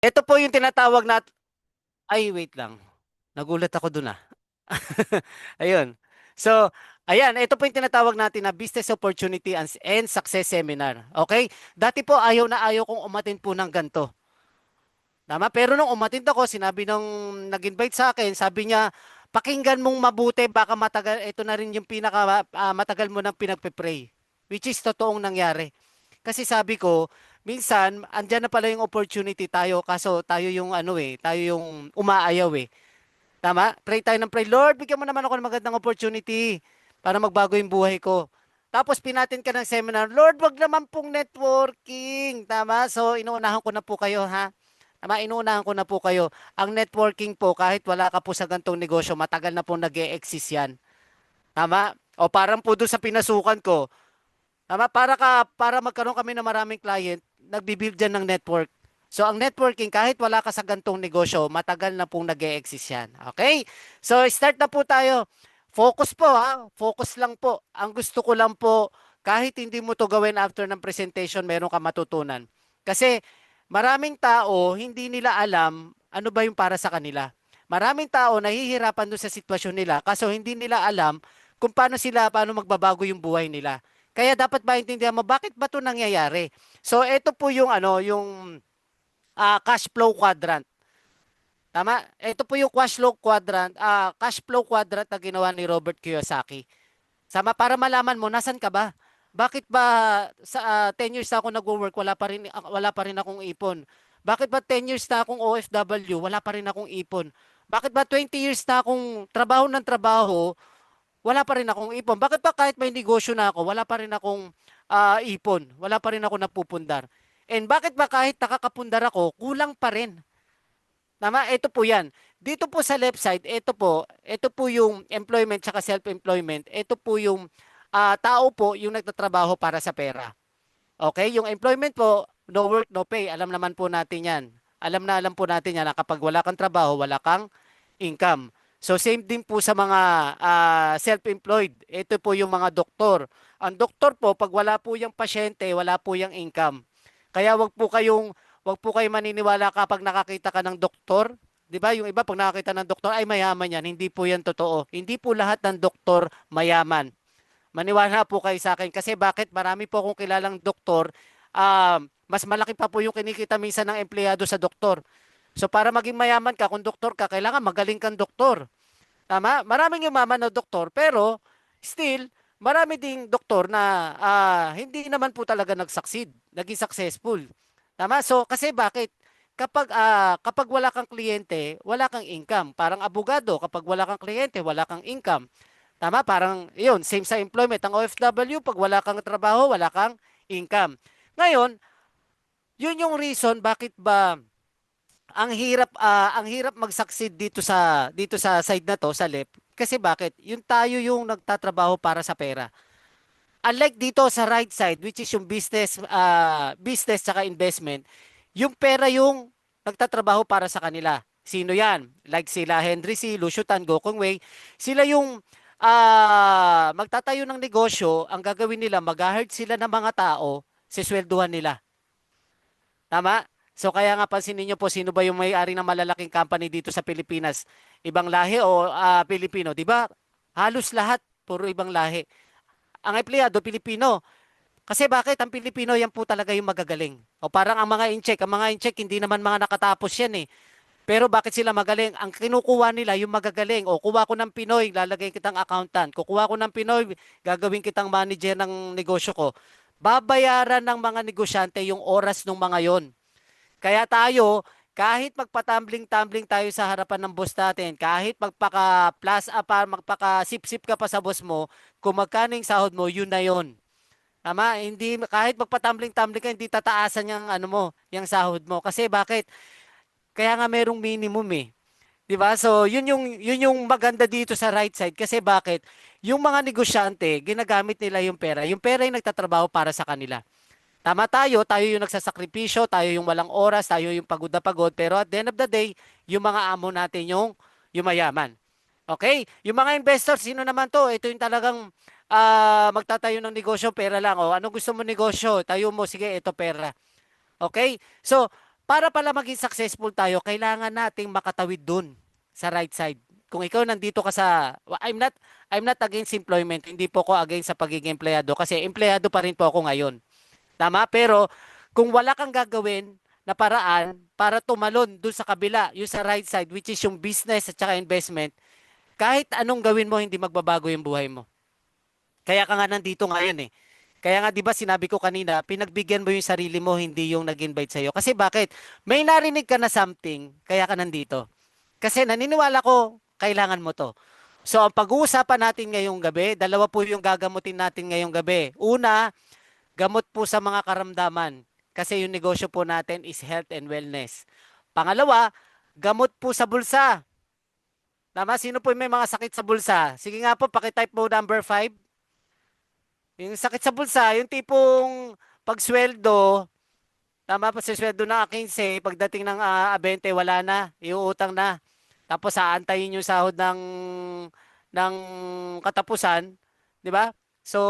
Ito po yung tinatawag na, ay wait lang. Nagulat ako dun ah. Ayun. So, ayan, ito po yung tinatawag natin na Business Opportunity and Success Seminar. Okay? Dati po ayaw na ayaw kong umatin po ng ganito. Tama? Pero nung umatin ako, sinabi nung nag-invite sa akin, sabi niya, pakinggan mong mabuti, baka matagal, ito na rin yung pinaka matagal mo nang pinagpe-pray. Which is totoong nangyari. Kasi sabi ko, minsan, andyan na pala yung opportunity tayo, kaso tayo yung ano eh, tayo yung umaayaw eh. Tama? Pray tayo ng pray. Lord, bigyan mo naman ako ng magandang opportunity para magbago yung buhay ko. Tapos pinatin ka ng seminar, Lord, wag naman pong networking. Tama? So, inuunahan ko na po kayo, ha? Tama, inuunahan ko na po kayo. Ang networking po, kahit wala ka po sa gantong negosyo, matagal na po nag-e-exist yan. Tama? O parang po doon sa pinasukan ko, tama, para magkaroon kami ng maraming client, nagbi-build dyan ng network. So, ang networking, kahit wala ka sa gantong negosyo, matagal na pong nag-e-exist yan. Okay? So, start na po tayo. Focus po ha. Focus lang po. Ang gusto ko lang po, kahit hindi mo to gawin after ng presentation, meron ka matutunan. Kasi, maraming tao, hindi nila alam ano ba yung para sa kanila. Maraming tao nahihirapan doon sa sitwasyon nila, kaso hindi nila alam kung paano magbabago yung buhay nila. Kaya dapat maintindihan mo bakit ba 'to nangyayari. So ito po yung ano, yung cash flow quadrant. Tama? Ito po yung cash flow quadrant na ginawa ni Robert Kiyosaki. Sama para malaman mo nasan ka ba? Bakit ba sa 10 years na ako nagwo-work wala pa rin akong ipon? Bakit ba 10 years na akong OFW wala pa rin akong ipon? Bakit ba 20 years na akong trabaho ng trabaho wala pa rin akong ipon? Bakit ba kahit may negosyo na ako, wala pa rin akong ipon? Wala pa rin ako napupundar? And bakit ba kahit nakakapundar ako, kulang pa rin? Tama? Ito po yan. Dito po sa left side, ito po yung employment tsaka self-employment. Ito po yung tao po yung nagtatrabaho para sa pera. Okay? Yung employment po, no work, no pay. Alam naman po natin yan. Alam po natin yan na kapag wala kang trabaho, wala kang income. So same din po sa mga self-employed. Ito po yung mga doktor. Ang doktor po, pag wala po yung pasyente, wala po yung income. Kaya wag po kayong maniniwala kapag nakakita ka ng doktor. 'Di ba? Yung iba pag nakakita ng doktor ay mayaman yan. Hindi po yan totoo. Hindi po lahat ng doktor mayaman. Maniwala po kayo sa akin kasi bakit marami po akong kilalang doktor, mas malaki pa po yung kinikita minsan ng empleyado sa doktor. So para maging mayaman ka, kung doktor ka, kailangan magaling kang doktor. Tama? Maraming yumaman na doktor, pero still, marami ding doktor na hindi naman po talaga nag-succeed, naging successful. Tama? So, kasi bakit? Kapag wala kang kliyente, wala kang income. Parang abogado, kapag wala kang kliyente, wala kang income. Tama? Parang, yun, same sa employment. Ang OFW, pag wala kang trabaho, wala kang income. Ngayon, yun yung reason bakit ba ang hirap mag-succeed dito sa side na to sa left kasi bakit? Yung tayo yung nagtatrabaho para sa pera. Unlike dito sa right side which is yung business saka investment, yung pera yung nagtatrabaho para sa kanila. Sino 'yan? Like sila Henry C, Lucio Tan, Gokong Wei, sila yung magtatayo ng negosyo, ang gagawin nila, mag-hire sila ng mga tao, siswelduhan nila. Tama? So kaya nga pansinin niyo po sino ba yung may-ari ng malalaking company dito sa Pilipinas? Ibang lahi o Pilipino, 'di ba? Halos lahat puro ibang lahi. Ang empleyado Pilipino. Kasi bakit ang Pilipino yan po talaga yung magagaling. O parang ang mga incheck hindi naman mga nakatapos yan eh. Pero bakit sila magaling? Ang kinukuha nila yung magagaling. O kuha ko ng Pinoy, lalagay kitang accountant. Kukuha ko ng Pinoy, gagawin kitang manager ng negosyo ko. Babayaran ng mga negosyante yung oras ng mga yon. Kaya tayo, kahit magpatumbling-tumbling tayo sa harapan ng boss natin, kahit magpaka-plus up, magpaka-sip-sip ka pa sa boss mo, kung magkano yung sahod mo, yun na yun. Tama? Hindi, kahit magpatumbling-tumbling ka, hindi tataasan yung ano mo, yung sahod mo. Kasi bakit? Kaya nga merong minimum eh. 'Di ba? So, yun yung maganda dito sa right side kasi bakit? Yung mga negosyante, ginagamit nila yung pera. Yung pera yung nagtatrabaho para sa kanila. Tama tayo yung nagsasakripisyo, tayo yung walang oras, tayo yung pagod na pagod, pero at the end of the day, yung mga amo natin yung mayaman. Okay? Yung mga investors, sino naman to? Ito yung talagang magtatayo ng negosyo, pera lang. O, ano gusto mo negosyo? Tayo mo, sige, ito pera. Okay? So, para pala maging successful tayo, kailangan nating makatawid dun sa right side. Kung ikaw nandito ka sa I'm not against employment. Hindi po ako against sa pagiging empleyado kasi empleyado pa rin po ako ngayon. Tama? Pero kung wala kang gagawin na paraan para tumalon dun sa kabila, yung sa right side, which is yung business at saka investment, kahit anong gawin mo, hindi magbabago yung buhay mo. Kaya ka nga nandito ngayon eh. Kaya nga 'di ba sinabi ko kanina, pinagbigyan mo yung sarili mo, hindi yung nag-invite sa iyo. Kasi bakit? May narinig ka na something, kaya ka nandito. Kasi naniniwala ko, kailangan mo 'to. So ang pag-uusapan natin ngayong gabi, dalawa po yung gagamutin natin ngayong gabi. Una, gamot po sa mga karamdaman. Kasi yung negosyo po natin is health and wellness. Pangalawa, gamot po sa bulsa. Tama? Sino po yung may mga sakit sa bulsa? Sige nga po, pakitype mo number 5. Yung sakit sa bulsa, yung tipong pagsweldo, tama pa si sweldo na 15, pagdating ng 20, wala na, iuutang na. Tapos aantayin yung sahod ng katapusan, 'di ba? So,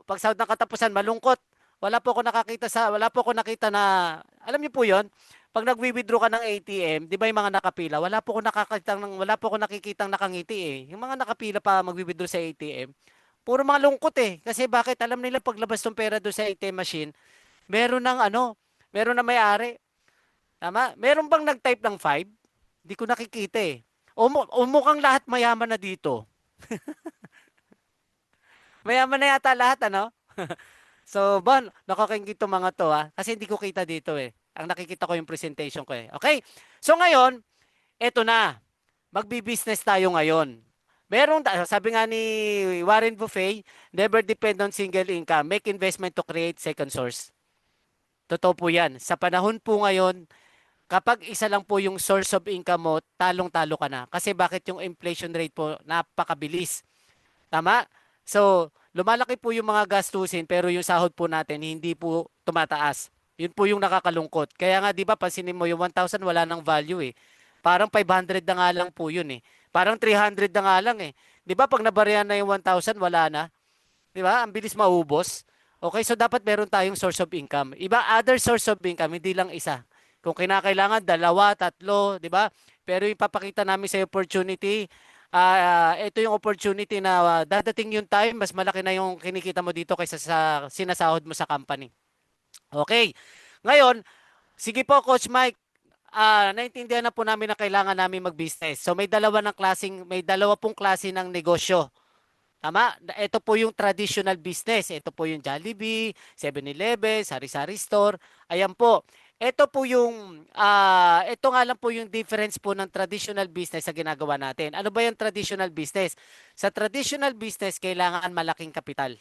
pag sahod ng katapusan, malungkot. Wala po ako nakita na, alam niyo po 'yon, pag nagwi-withdraw ka ng ATM, 'di ba yung mga nakapila, wala po ako nakikitang nakangiti eh. Yung mga nakapila pa magwi-withdraw sa ATM, puro mga lungkot eh. Kasi bakit? Alam nila paglabas ng pera doon sa ATM machine, meron ng meron na may-ari. Tama? Meron bang nag-type ng 5? Hindi ko nakikita eh. O mukhang lahat mayaman na dito. Mayaman na yata lahat, ano? So, Bon, nakakingit to mga to ha. Kasi hindi ko kita dito eh. Ang nakikita ko yung presentation ko eh. Okay? So ngayon, eto na. Magbi-business tayo ngayon. Sabi nga ni Warren Buffett, never depend on single income. Make investment to create second source. Totoo po yan. Sa panahon po ngayon, kapag isa lang po yung source of income mo, talong-talo ka na. Kasi bakit yung inflation rate po napakabilis. Tama? So, lumalaki po yung mga gastusin pero yung sahod po natin hindi po tumataas. Yun po yung nakakalungkot. Kaya nga 'di ba pansinin mo yung 1,000 wala nang value eh. Parang 500 na nga lang po yun eh. Parang 300 na nga lang eh. 'Di ba pag nabarihan na yung 1,000 wala na? 'Di ba? Ang bilis maubos. Okay, so dapat meron tayong source of income. Iba other source of income, hindi lang isa. Kung kinakailangan dalawa, tatlo, 'di ba? Pero ipapakita namin sa opportunity, ito yung opportunity na dadating yung time, mas malaki na yung kinikita mo dito kaysa sa sinasahod mo sa company. Okay. Ngayon, sige po Coach Mike, naintindihan na po namin na kailangan namin mag-business. So may dalawa pong klase ng negosyo. Tama? Ito po yung traditional business. Ito po yung Jollibee, 7-Eleven, Sari-Sari Store. Ayan po. Ito nga lang po yung difference po ng traditional business sa ginagawa natin. Ano ba yung traditional business? Sa traditional business, kailangan malaking kapital.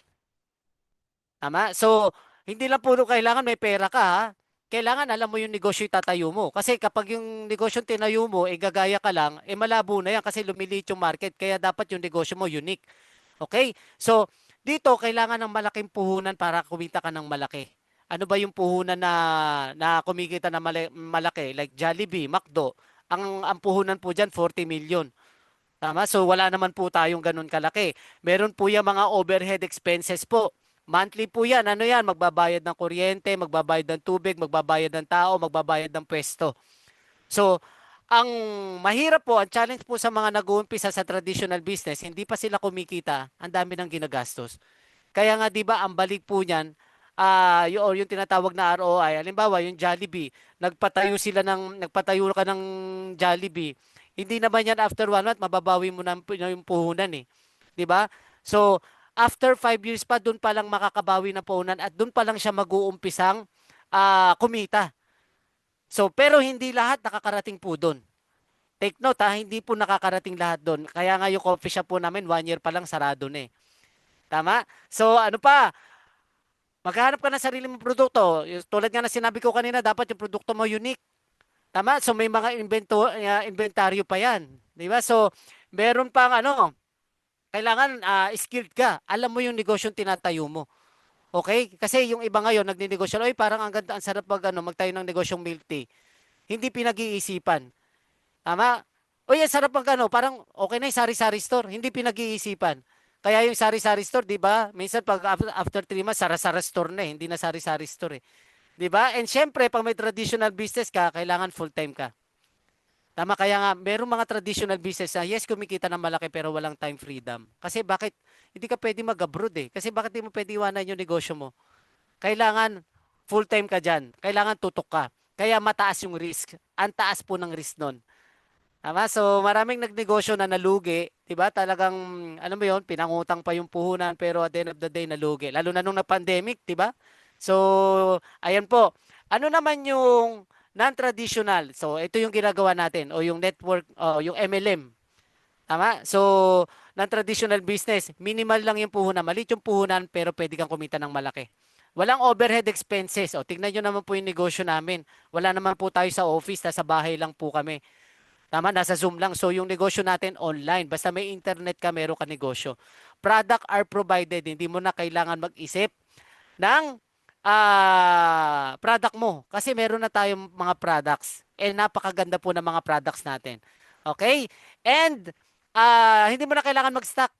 Tama? So, hindi lang puro kailangan may pera ka ha. Kailangan alam mo yung negosyo itatayo mo. Kasi kapag yung negosyo tinayo mo, gagaya ka lang, malabo na yan kasi lumiliit yung market. Kaya dapat yung negosyo mo unique. Okay? So, dito kailangan ng malaking puhunan para kumita ka ng malaki. Ano ba yung puhunan na kumikita na malaki? Like Jollibee, McDo. Ang puhunan po dyan, 40 million. Tama? So, wala naman po tayong ganun kalaki. Meron po yung mga overhead expenses po. Monthly po yan. Ano yan? Magbabayad ng kuryente, magbabayad ng tubig, magbabayad ng tao, magbabayad ng pwesto. So, ang mahirap po, ang challenge po sa mga nag-uumpisa sa traditional business, hindi pa sila kumikita, ang dami ng ginagastos. Kaya nga 'di ba ang balik po niyan, yung tinatawag na ROI, halimbawa yung Jollibee, nagpatayo ka ng Jollibee. Hindi naman yan after 1 month mababawi mo na yung puhunan eh. 'Di ba? So, after 5 years pa doon pa lang makakabawi ng puhunan at doon pa lang siya mag-uumpisang kumita. So, pero hindi lahat nakakarating po doon. Take note ha, hindi po nakakarating lahat doon. Kaya nga yung coffee shop po namin, 1 year pa lang sarado na eh. Tama? So, ano pa? Maghanap ka ng sarili mong produkto. Tulad nga na sinabi ko kanina, dapat yung produkto mo unique. Tama? So, may mga inventaryo pa yan. Di ba? So, meron pang kailangan skilled ka. Alam mo yung negosyong tinatayo mo. Okay? Kasi yung iba ngayon, nagninegosyo, oy, parang ang ganda, ang sarap magtayo ng negosyong milk tea. Hindi pinag-iisipan. Tama? Uy, ang sarap parang okay na yung sari-sari store. Hindi pinag-iisipan. Kaya yung sari-sari store, di ba? Minsan pag after 3 months, sara-sara store na eh. Hindi na sari-sari store eh. 'Di ba? And syempre, pag may traditional business ka, kailangan full-time ka. Tama, kaya nga, merong mga traditional business na, yes, kumikita ng malaki pero walang time freedom. Kasi bakit, hindi ka pwede mag-abroad eh. Kasi bakit hindi mo pwede iwanan yung negosyo mo? Kailangan full-time ka dyan. Kailangan tutok ka. Kaya mataas yung risk. Ang taas po ng risk nun. Tama? So, maraming nagnegosyo na nalugi, 'di ba? Talagang alam mo 'yon, pinangutang pa yung puhunan pero at the end of the day nalugi. Lalo na nung na-pandemic, 'di ba? So, ayan po. Ano naman yung non-traditional? So, ito yung ginagawa natin o yung network o yung MLM. Tama? So, non-traditional business, minimal lang yung puhunan. Maliit yung puhunan pero pwede kang kumita ng malaki. Walang overhead expenses. O, tignan nyo naman po yung negosyo namin. Wala naman po tayo sa office, nasa bahay lang po kami. Tama, nasa Zoom lang. So, yung negosyo natin online. Basta may internet ka, meron ka negosyo. Product are provided. Hindi mo na kailangan mag-isip ng product mo. Kasi meron na tayong mga products. And napakaganda po ng mga products natin. Okay? And hindi mo na kailangan mag-stock.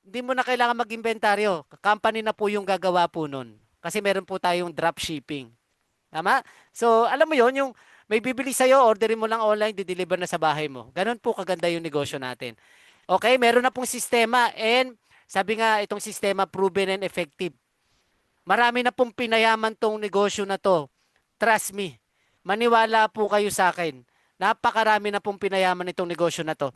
Hindi mo na kailangan mag-inventaryo. Company na po yung gagawa po nun. Kasi meron po tayong drop shipping. Tama? So, alam mo yon yung may bibili sa'yo, orderin mo lang online, di-deliver na sa bahay mo. Ganun po kaganda yung negosyo natin. Okay, meron na pong sistema and sabi nga itong sistema proven and effective. Marami na pong pinayaman tong negosyo na to. Trust me. Maniwala po kayo sa akin. Napakarami na pong pinayaman itong negosyo na to.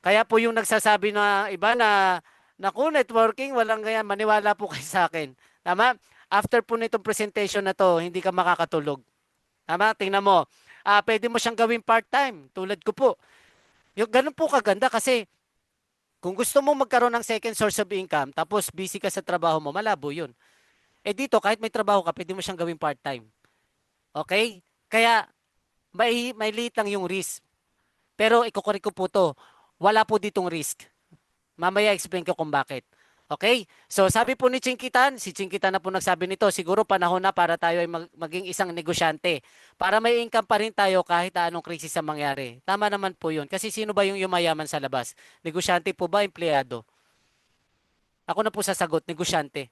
Kaya po yung nagsasabi na iba na, naku, networking, walang ganyan, maniwala po kayo sa akin. Tama? After po nitong presentation na to, hindi ka makakatulog. Tama? Tingnan mo. Pwede mo siyang gawing part-time, tulad ko po. Yung ganun po kaganda kasi kung gusto mo magkaroon ng second source of income, tapos busy ka sa trabaho mo, malabo yun. Eh dito, kahit may trabaho ka, pwede mo siyang gawing part-time. Okay? Kaya, may liit lang yung risk. Pero ikukorek ko po to. Wala po ditong risk. Mamaya explain ko kung bakit. Okay? So sabi po ni Chinkitan, si Chinkitan na po nagsabi nito, siguro panahon na para tayo ay maging isang negosyante. Para may income pa rin tayo kahit anong krisis ang mangyari. Tama naman po yun. Kasi sino ba yung yumayaman sa labas? Negosyante po ba, empleyado? Ako na po sasagot, negosyante.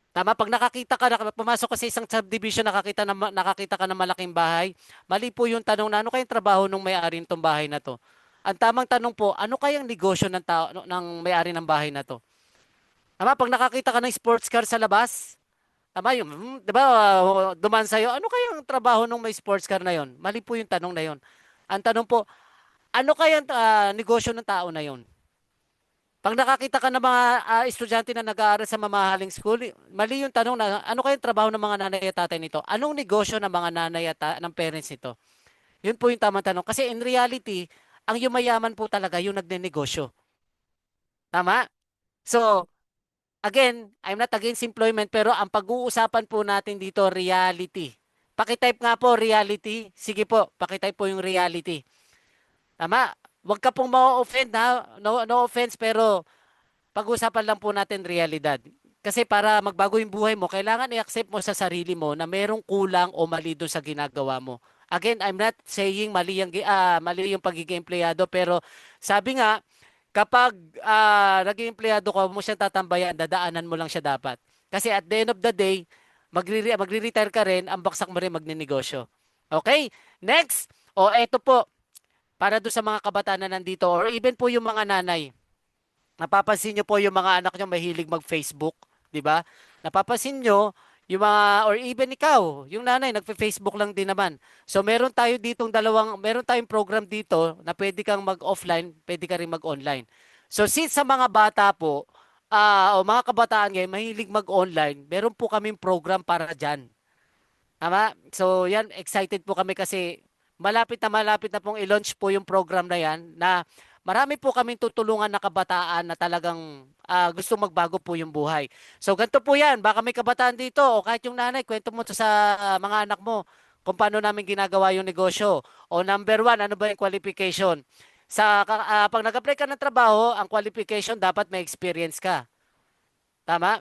Tama, pag nakakita ka, pumasok ka sa isang subdivision, nakakita ka ng malaking bahay, mali po yung tanong na ano kayang trabaho ng may-ari nitong bahay na to. Ang tamang tanong po, ano kayang negosyo ng tao ng may-ari ng bahay na to? Tama, pag nakakita ka ng sports car sa labas, tama yung, 'di ba, duman sa'yo, ano kayang trabaho ng may sports car na yon? Mali po yung tanong na yon. Ang tanong po, ano kayang negosyo ng tao na yon? Pag nakakita ka ng mga estudyante na nag-aaral sa mamahaling school, mali yung tanong na ano kayang trabaho ng mga nanay at tatay nito? Anong negosyo ng mga nanay at ng parents nito? Yun po yung tamang tanong. Kasi in reality, ang yumayaman po talaga yung nagnenegosyo. Tama? So, again, I'm not against employment pero ang pag-uusapan po natin dito, reality. Pakitype nga po, reality. Sige po, pakitype po yung reality. Tama? Huwag ka pong ma-offend ha. No, no offense pero pag-usapan lang po natin realidad. Kasi para magbago yung buhay mo, kailangan i-accept mo sa sarili mo na merong kulang o mali doon sa ginagawa mo. Again, I'm not saying mali yung pagiging empleyado pero sabi nga kapag naging empleyado ka, mo siya tatambayan, dadaanan mo lang siya dapat. Kasi at the end of the day, magre-retire ka rin, ang baksak mo rin magninegosyo. Okay? Next, o eto po, para doon sa mga kabataan na nandito or even po yung mga nanay. Napapansin nyo po yung mga anak nyo mahilig mag-Facebook, di ba? Napapansin nyo yung mga, or even ikaw, yung nanay, nagfe-Facebook lang din naman. So meron tayo ditong meron tayong program dito na pwede kang mag-offline, pwede ka rin mag-online. So since sa mga bata po, o mga kabataan ngayon, mahilig mag-online, meron po kaming program para dyan. Tama? So yan, excited po kami kasi malapit na pong i-launch po yung program na yan na marami po kaming tutulungan na kabataan na talagang gusto magbago po yung buhay. So ganito po yan, baka may kabataan dito o kahit yung nanay, kwento mo to sa mga anak mo kung paano namin ginagawa yung negosyo. O number one, ano ba yung qualification? Pag nag-apply ka ng trabaho, ang qualification dapat may experience ka. Tama?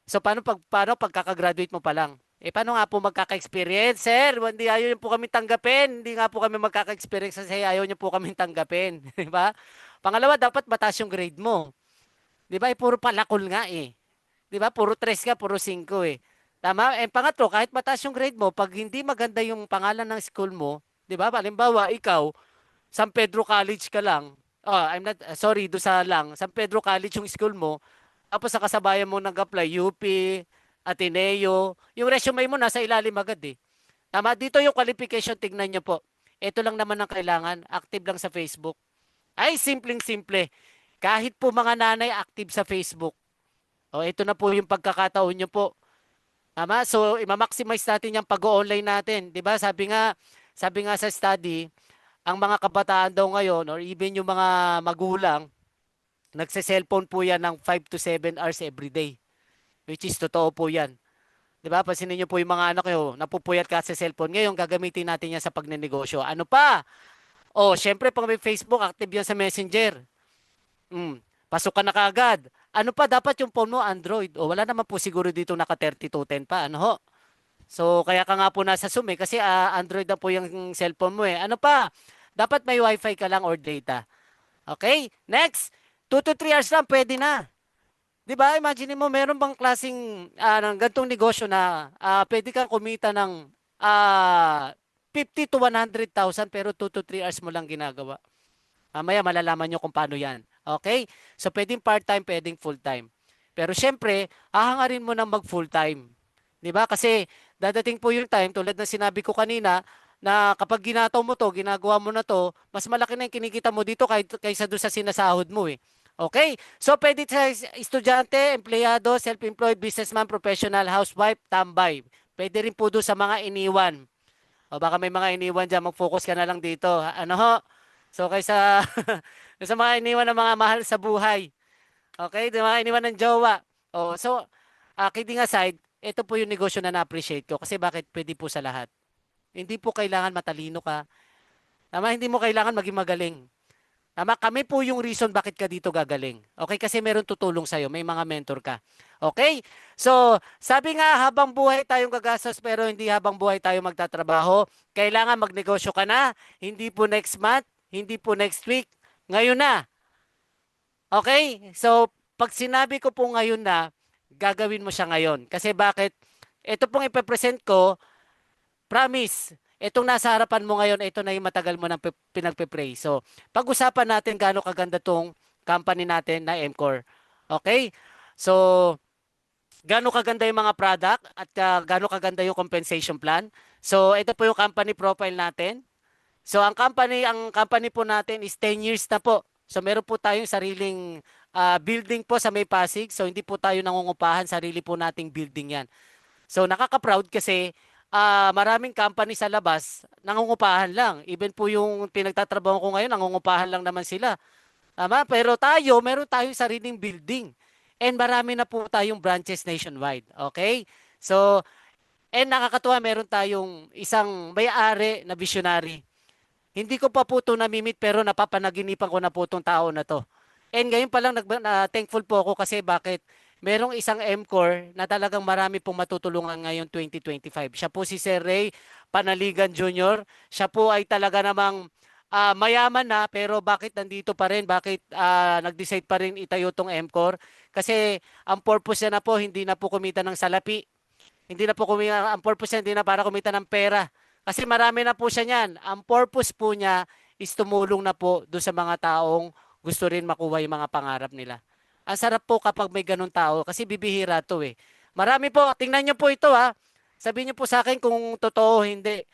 So paano pag kakagraduate mo pa lang? Paano nga po magkaka-experience, sir? Hindi ayaw niyo po kami tanggapin. Hindi nga po kami magkaka-experience kasi ayaw niyo po kami tanggapin, di ba? Pangalawa, dapat mataas yung grade mo. Di ba? Puro palakol nga eh. Di ba? Puro 3 ka, puro 5 eh. Tama? And pangatlo, kahit mataas yung grade mo, pag hindi maganda yung pangalan ng school mo, 'di ba? Halimbawa, ikaw, San Pedro College ka lang. Oh, I'm not sorry, do sa lang. San Pedro College yung school mo. Tapos sa kasabayan mo nag-apply UP, Ateneo, yung resume mo nasa ilalim agad eh. Tama, dito yung qualification, tignan nyo po. Ito lang naman ang kailangan, active lang sa Facebook. Ay, simpleng-simple. Kahit po mga nanay active sa Facebook. O, ito na po yung pagkakataon nyo po. Tama? So, i-maximize natin yung pag-online natin. 'Di ba? Sabi nga sa study, ang mga kabataan daw ngayon or even yung mga magulang, nagse-cellphone po yan ng 5 to 7 hours every day. Which is totoo po yan. 'Di ba? Pansinin niyo po yung mga anak niyo, napupuyat ka sa cellphone. Ngayon, gagamitin natin yan sa pagnenegosyo. Ano pa? Oh, syempre pag may Facebook, active yan sa Messenger. Pasok ka na kaagad. Ano pa, dapat yung phone mo Android. O wala naman po siguro dito naka 3210 pa. Ano ho? So, kaya ka nga po nasa Zoom eh, kasi Android na po yung cellphone mo eh. Ano pa? Dapat may wifi ka lang or data. Okay? Next, 2 to 3 hours lang, pwede na. 'Di ba? Imagine mo, meron bang klaseng ng gantong negosyo na pwede kang kumita ng 50 to 100,000 pero 2 to 3 hours mo lang ginagawa. Mamaya malalaman nyo kung paano yan. Okay? So, pwedeng part-time, pwedeng full-time. Pero syempre, hahangarin mo ng mag-full-time. 'Di ba? Kasi dadating po yung time, tulad ng sinabi ko kanina, na kapag ginataw mo to, ginagawa mo na to, mas malaki na yung kinikita mo dito kaysa doon sa sinasahod mo eh. Okay? So, pwede sa estudyante, empleyado, self-employed, businessman, professional, housewife, tambay. Pwede rin po doon sa mga iniwan. O baka may mga iniwan dyan, mag-focus ka na lang dito. Ano ho? So, kaysa sa mga iniwan ng mga mahal sa buhay. Okay? Yung mga iniwan ng jowa. O, so, kidding aside, ito po yung negosyo na na-appreciate ko. Kasi bakit pwede po sa lahat. Hindi po kailangan matalino ka. Tama, hindi mo kailangan maging magaling. Tama, kami po yung reason bakit ka dito gagaling. Okay, kasi meron tutulong sa'yo, may mga mentor ka. Okay? So, sabi nga, habang buhay tayong gagastos pero hindi habang buhay tayo magtatrabaho, kailangan magnegosyo ka na, hindi po next month, hindi po next week, ngayon na. Okay? So, pag sinabi ko po ngayon na, gagawin mo siya ngayon. Kasi bakit? Ito pong ipepresent ko, promise, itong nasa harapan mo ngayon, ito na yung matagal mo nang pinagpe-pray. So, pag-usapan natin gaano kaganda tong company natin na MCore. Okay? So, gaano kaganda yung mga product at gaano kaganda yung compensation plan. So, ito po yung company profile natin. So, ang company po natin is 10 years na po. So, meron po tayong sariling building po sa May Pasig. So, hindi po tayo nangungupahan, sarili po nating building yan. So nakaka-proud kasi maraming company sa labas nangungupahan lang. Even po yung pinagtatrabaho ko ngayon, nangungupahan lang naman sila. Tama? Pero tayo, meron tayong sariling building. And marami na po tayong branches nationwide. Okay? So, and nakakatuwa, meron tayong isang may-ari na visionary. Hindi ko pa po ito namimit pero napapanaginipan ko na po itong tao na to. And ngayon pa lang thankful po ako kasi bakit? Merong isang MCore na talagang marami pong matutulungan ngayon 2025. Siya po si Sir Ray Panaligan Jr. Siya po ay talaga namang mayaman na pero bakit nandito pa rin? Bakit nag-decide pa rin itayo tong MCore? Kasi ang purpose niya na po hindi na po kumita ng salapi. Hindi na po kumita, ang purpose niya hindi na para kumita ng pera. Kasi marami na po siya niyan. Ang purpose po niya is tumulong na po doon sa mga taong gusto rin makuha yung mga pangarap nila. Ang sarap po kapag may ganun tao kasi bibihira to eh. Marami po, tingnan niyo po ito ha. Sabihin niyo po sa akin kung totoo o hindi.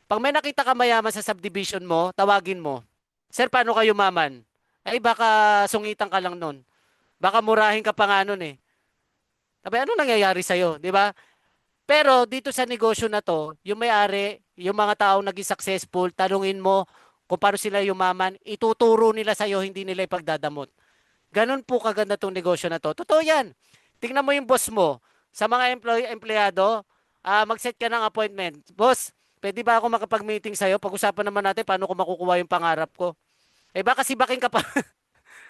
Pag may nakita ka mayaman sa subdivision mo, tawagin mo. Sir, paano kayo maman? Ay baka sungitan ka lang nun. Baka murahin ka pa nga nun eh. Sabi, ano nangyayari sa'yo? Di ba? Pero dito sa negosyo na to, yung may-ari, yung mga taong naging successful, tanungin mo kung paano sila yumaman, ituturo nila sa'yo, hindi nila ipagdadamot. Ganun po kaganda tong negosyo na to. Totoo yan. Tingnan mo yung boss mo. Sa mga empleyado, mag-set ka ng appointment. Boss, pwede ba ako makapag-meeting sa'yo? Pag-usapan naman natin paano ko makukuha yung pangarap ko. Eh baka sibaking ka pa.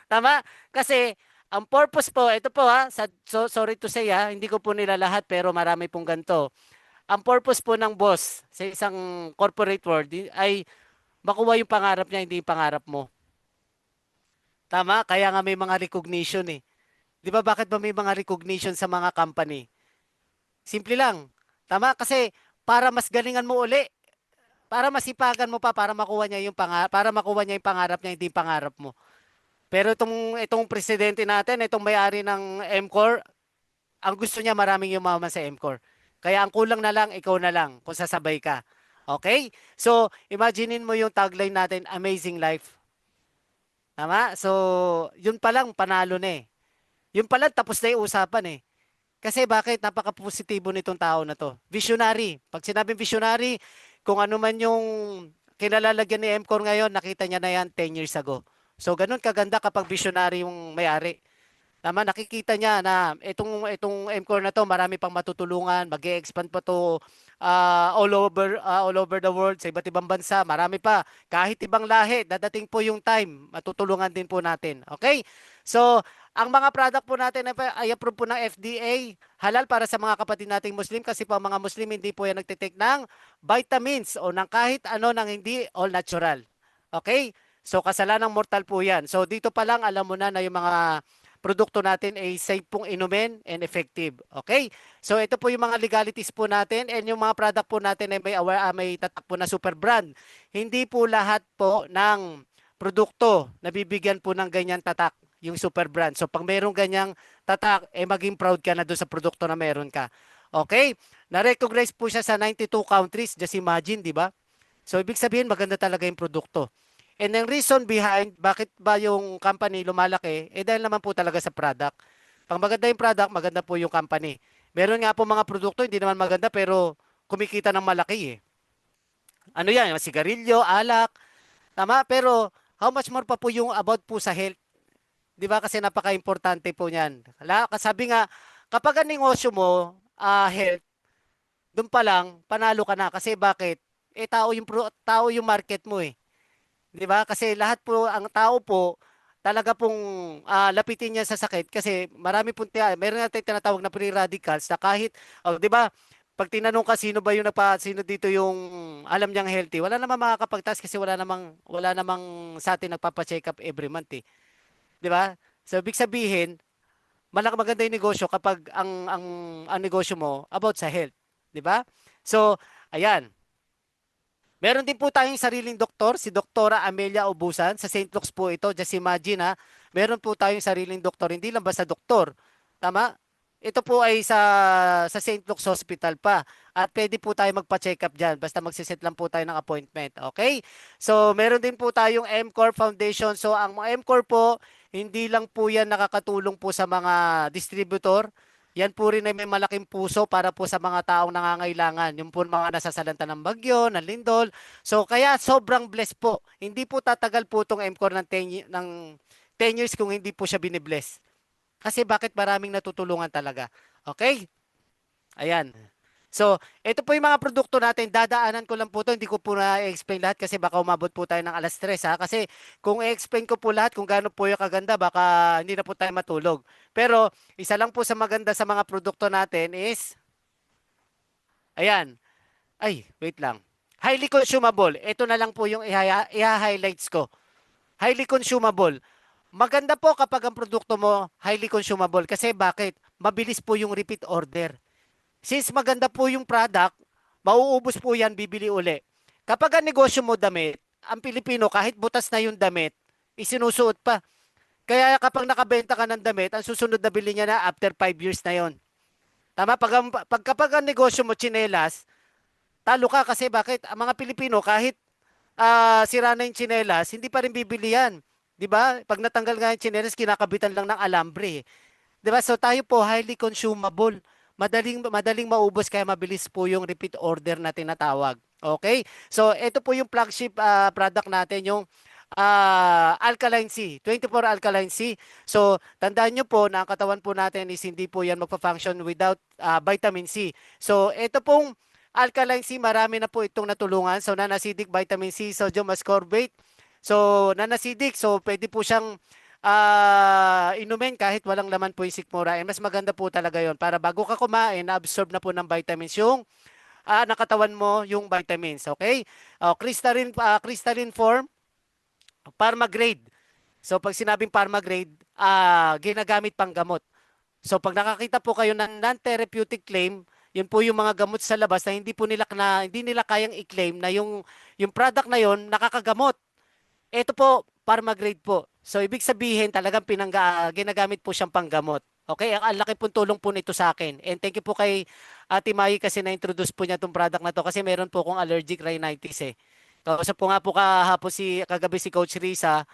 Tama? Kasi ang purpose po, ito po sorry to say hindi ko po nila lahat pero marami pong ganito. Ang purpose po ng boss sa isang corporate world ay makuha yung pangarap niya, hindi yung pangarap mo. Tama? Kaya nga may mga recognition eh. Di ba bakit ba may mga recognition sa mga company? Simple lang. Tama? Kasi para mas galingan mo uli, para masipagan mo pa para makuha niya yung para makuha niya yung pangarap niya, hindi yung pangarap mo. Pero itong presidente natin, itong may-ari ng MCOR, ang gusto niya maraming yumaman sa MCOR. Kaya ang kulang na lang, ikaw na lang kung sasabay ka. Okay? So, imaginein mo yung tagline natin, Amazing Life. Tama? So, yun pa lang, panalo na eh. Yun pa lang, tapos na yung usapan eh. Kasi bakit? Napaka-positibo nitong tao na to. Visionary. Pag sinabing visionary, kung ano man yung kinalalagyan ni MCOR ngayon, nakita niya na yan 10 years ago. So, ganun kaganda kapag visionary yung may-ari. Tama, nakikita niya na itong MCOR na to, marami pang matutulungan, mag-expand pa to all over the world sa iba't ibang bansa, marami pa. Kahit ibang lahi, dadating po yung time, matutulungan din po natin. Okay? So, ang mga product po natin ay approve po ng FDA, halal para sa mga kapatid nating Muslim kasi po ang mga Muslim hindi po yan nagtitake ng vitamins o ng kahit ano ng hindi all natural. Okay? So, kasalanang mortal po yan. So, dito pa lang alam mo na yung mga produkto natin ay safe pong inumin and effective. Okay? So ito po yung mga legalities po natin and yung mga product po natin ay may tatak po na super brand. Hindi po lahat po ng produkto nabibigyan po ng ganyan tatak yung super brand. So pag merong ganyang tatak, maging proud ka na doon sa produkto na meron ka. Okay? Na-recognize po siya sa 92 countries. Just imagine, di ba? So, ibig sabihin, maganda talaga yung produkto. And ang reason behind, bakit ba yung company lumalaki, dahil naman po talaga sa product. Pag maganda yung product, maganda po yung company. Meron nga po mga produkto, hindi naman maganda, pero kumikita ng malaki eh. Ano yan? Yung sigarilyo, alak, tama? Pero, how much more pa po yung about po sa health? Di ba? Kasi napaka-importante po niyan. Sabi nga, kapag ang negosyo mo, health, doon pa lang, panalo ka na. Kasi bakit? Tao yung market mo eh. 'Di ba? Kasi lahat po ang tao po talaga pong lapitin niya sa sakit kasi marami pong meron natin tinatawag na free radicals na kahit 'di ba? Pag tinanong ka sino ba yung sino dito yung alam niyang healthy, wala namang makakapagtas kasi wala namang sa atin nagpapa-check up every month eh. 'Di ba? So ibig sabihin, maganda yung negosyo kapag ang negosyo mo about sa health, 'di ba? So, ayan. Meron din po tayong sariling doktor, si Doktora Amelia Obusan. Sa St. Luke's po ito. Just imagine ha, meron po tayong sariling doktor. Hindi lang basta doktor. Tama? Ito po ay sa St. Luke's Hospital pa. At pwede po tayo magpa-check up dyan. Basta magsiset lang po tayo ng appointment. Okay? So, meron din po tayong MCOR Foundation. So, ang MCOR po, hindi lang po yan nakakatulong po sa mga distributor. Yan po rin ay may malaking puso para po sa mga taong nangangailangan. Yung po mga nasasalanta ng bagyo, ng lindol. So kaya sobrang blessed po. Hindi po tatagal po itong MCOR ng 10 years kung hindi po siya binibless. Kasi bakit maraming natutulungan talaga. Okay? Ayan. So, ito po yung mga produkto natin. Dadaanan ko lang po ito. Hindi ko po na-explain lahat kasi baka umabot po tayo ng alas 3 ha. Kasi kung i-explain ko po lahat kung gaano po yung kaganda, baka hindi na po tayo matulog. Pero, isa lang po sa maganda sa mga produkto natin is, ayan. Ay, wait lang. Highly consumable. Ito na lang po yung i-highlights ko. Highly consumable. Maganda po kapag ang produkto mo highly consumable. Kasi bakit? Mabilis po yung repeat order. Since maganda po yung product, mauubos po yan, bibili uli. Kapag ang negosyo mo damit, ang Pilipino kahit butas na yung damit, isinusuot pa. Kaya kapag nakabenta ka ng damit, ang susunod na bili niya na after 5 years na yon. Tama? Kapag ang negosyo mo tsinelas, talo ka kasi bakit? Ang mga Pilipino kahit sira na yung tsinelas, hindi pa rin bibili yan. 'Di ba? Pag natanggal nga yung tsinelas, kinakabitan lang ng alambre. 'Di ba? So tayo po highly consumable. Madaling maubos kaya mabilis po yung repeat order na tinatawag. Okay? So ito po yung flagship product natin yung Alkaline C, 24 Alkaline C. So tandaan nyo po na ang katawan po natin is hindi po yan magpa-function without vitamin C. So ito pong Alkaline C, marami na po itong natulungan. So non-acidic vitamin C, sodium ascorbate. So non-acidic, so pwede po siyang inumin kahit walang laman po yung sikmura. And mas maganda po talaga yon para bago ka kumain, na-absorb na po ng vitamins yung nakatawan mo yung vitamins. Okay? Crystalline form, pharma grade. So pag sinabing pharma grade, ginagamit pang gamot. So pag nakakita po kayo ng non-therapeutic claim, Yun po yung mga gamot sa labas na hindi nila kayang i-claim na yung product na yon nakakagamot. Ito po, Pharmagrade po. So, ibig sabihin, talagang ginagamit po siyang panggamot. Okay, ang laki pong tulong po nito sa akin. And thank you po kay Ate Mai kasi na-introduce po niya itong product na to kasi meron po akong allergic rhinitis eh. Kausap ko nga po kahapon kagabi si Coach Risa.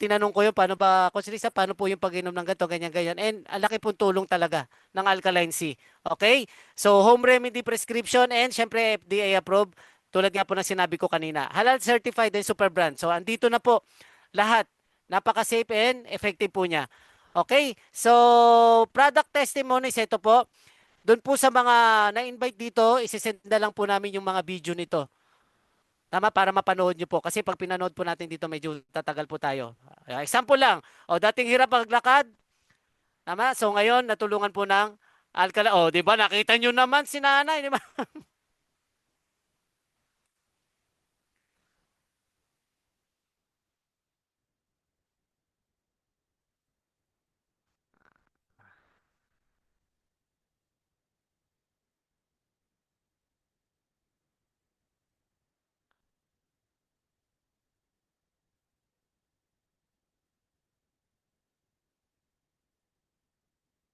Tinanong ko yun, paano ba, Coach Risa, paano po yung pag-inom ng ganito, ganyan, ganyan. And ang laki pong tulong talaga ng Alkaline C. Okay? So, home remedy prescription and syempre FDA approved. Tulad nga po ng sinabi ko kanina. Halal certified and super brand. So, andito na po lahat. Napaka-safe and effective po niya. Okay? So, product testimonies, ito po. Doon po sa mga na-invite dito, isisend na lang po namin yung mga video nito. Tama, para mapanood nyo po. Kasi pag pinanood po natin dito, medyo tatagal po tayo. Example lang. O, dating hirap maglakad. Tama? So, ngayon, natulungan po ng Alcala. O, di ba? Nakita nyo naman si nanay, di ba?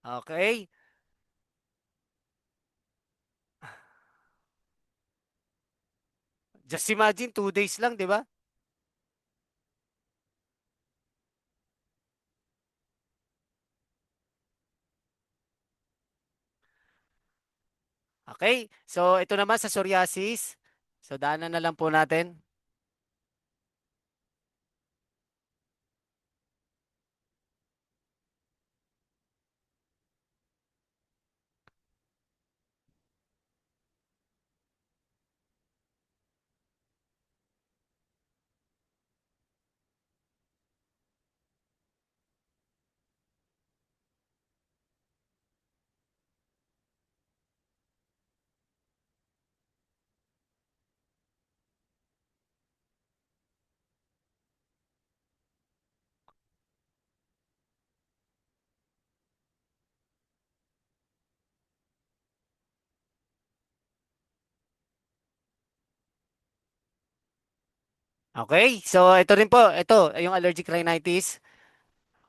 Okay. Just imagine, 2 days lang, di ba? Okay. So, ito naman sa psoriasis. So, daanan na lang po natin. Okay. So, ito rin po. Ito, yung allergic rhinitis.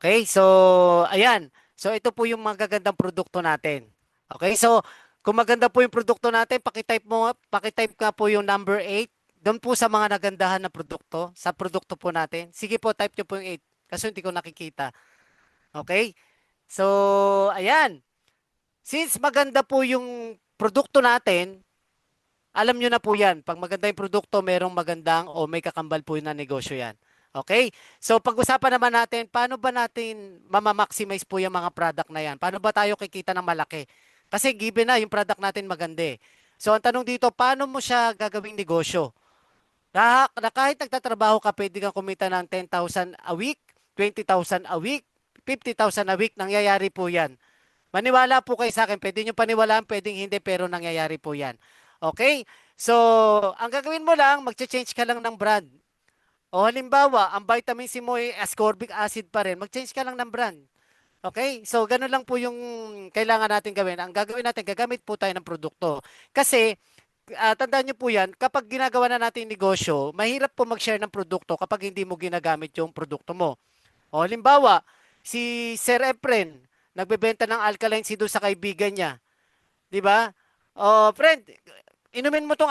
Okay, so ayan. So ito po yung magagandang produkto natin. Okay, so kung maganda po yung produkto natin, pakitype nga po yung number 8. Doon po sa mga nagandahan na produkto, sa produkto po natin. Sige po, type nyo po yung 8. Kasi hindi ko nakikita. Okay? So, ayan. Since maganda po yung produkto natin, alam nyo na po yan. Pag maganda yung produkto, merong magandang o may kakambal po na negosyo yan. Okay? So pag-usapan naman natin, paano ba natin mamamaximize po yung mga product na yan? Paano ba tayo kikita ng malaki? Kasi given na yung product natin maganda eh. So ang tanong dito, paano mo siya gagawing negosyo? Na kahit nagtatrabaho ka, pwede kang kumita ng 10,000 a week, 20,000 a week, 50,000 a week, nangyayari po yan. Maniwala po kayo sa akin. Pwede nyo paniwalaan, pwedeng hindi, pero nangyayari po yan. Okay? So, ang gagawin mo lang, mag-change ka lang ng brand. O halimbawa, ang vitamin C mo ay ascorbic acid pa rin, mag-change ka lang ng brand. Okay? So, ganun lang po yung kailangan natin gawin. Ang gagawin natin, gagamit po tayo ng produkto. Kasi, tandaan nyo po yan, kapag ginagawa na natin yung negosyo, mahirap po mag-share ng produkto kapag hindi mo ginagamit yung produkto mo. O halimbawa, si Sir Efren, nagbebenta ng alkaline C doon sa kaibigan niya. 'Di ba? O friend, inumin mo tong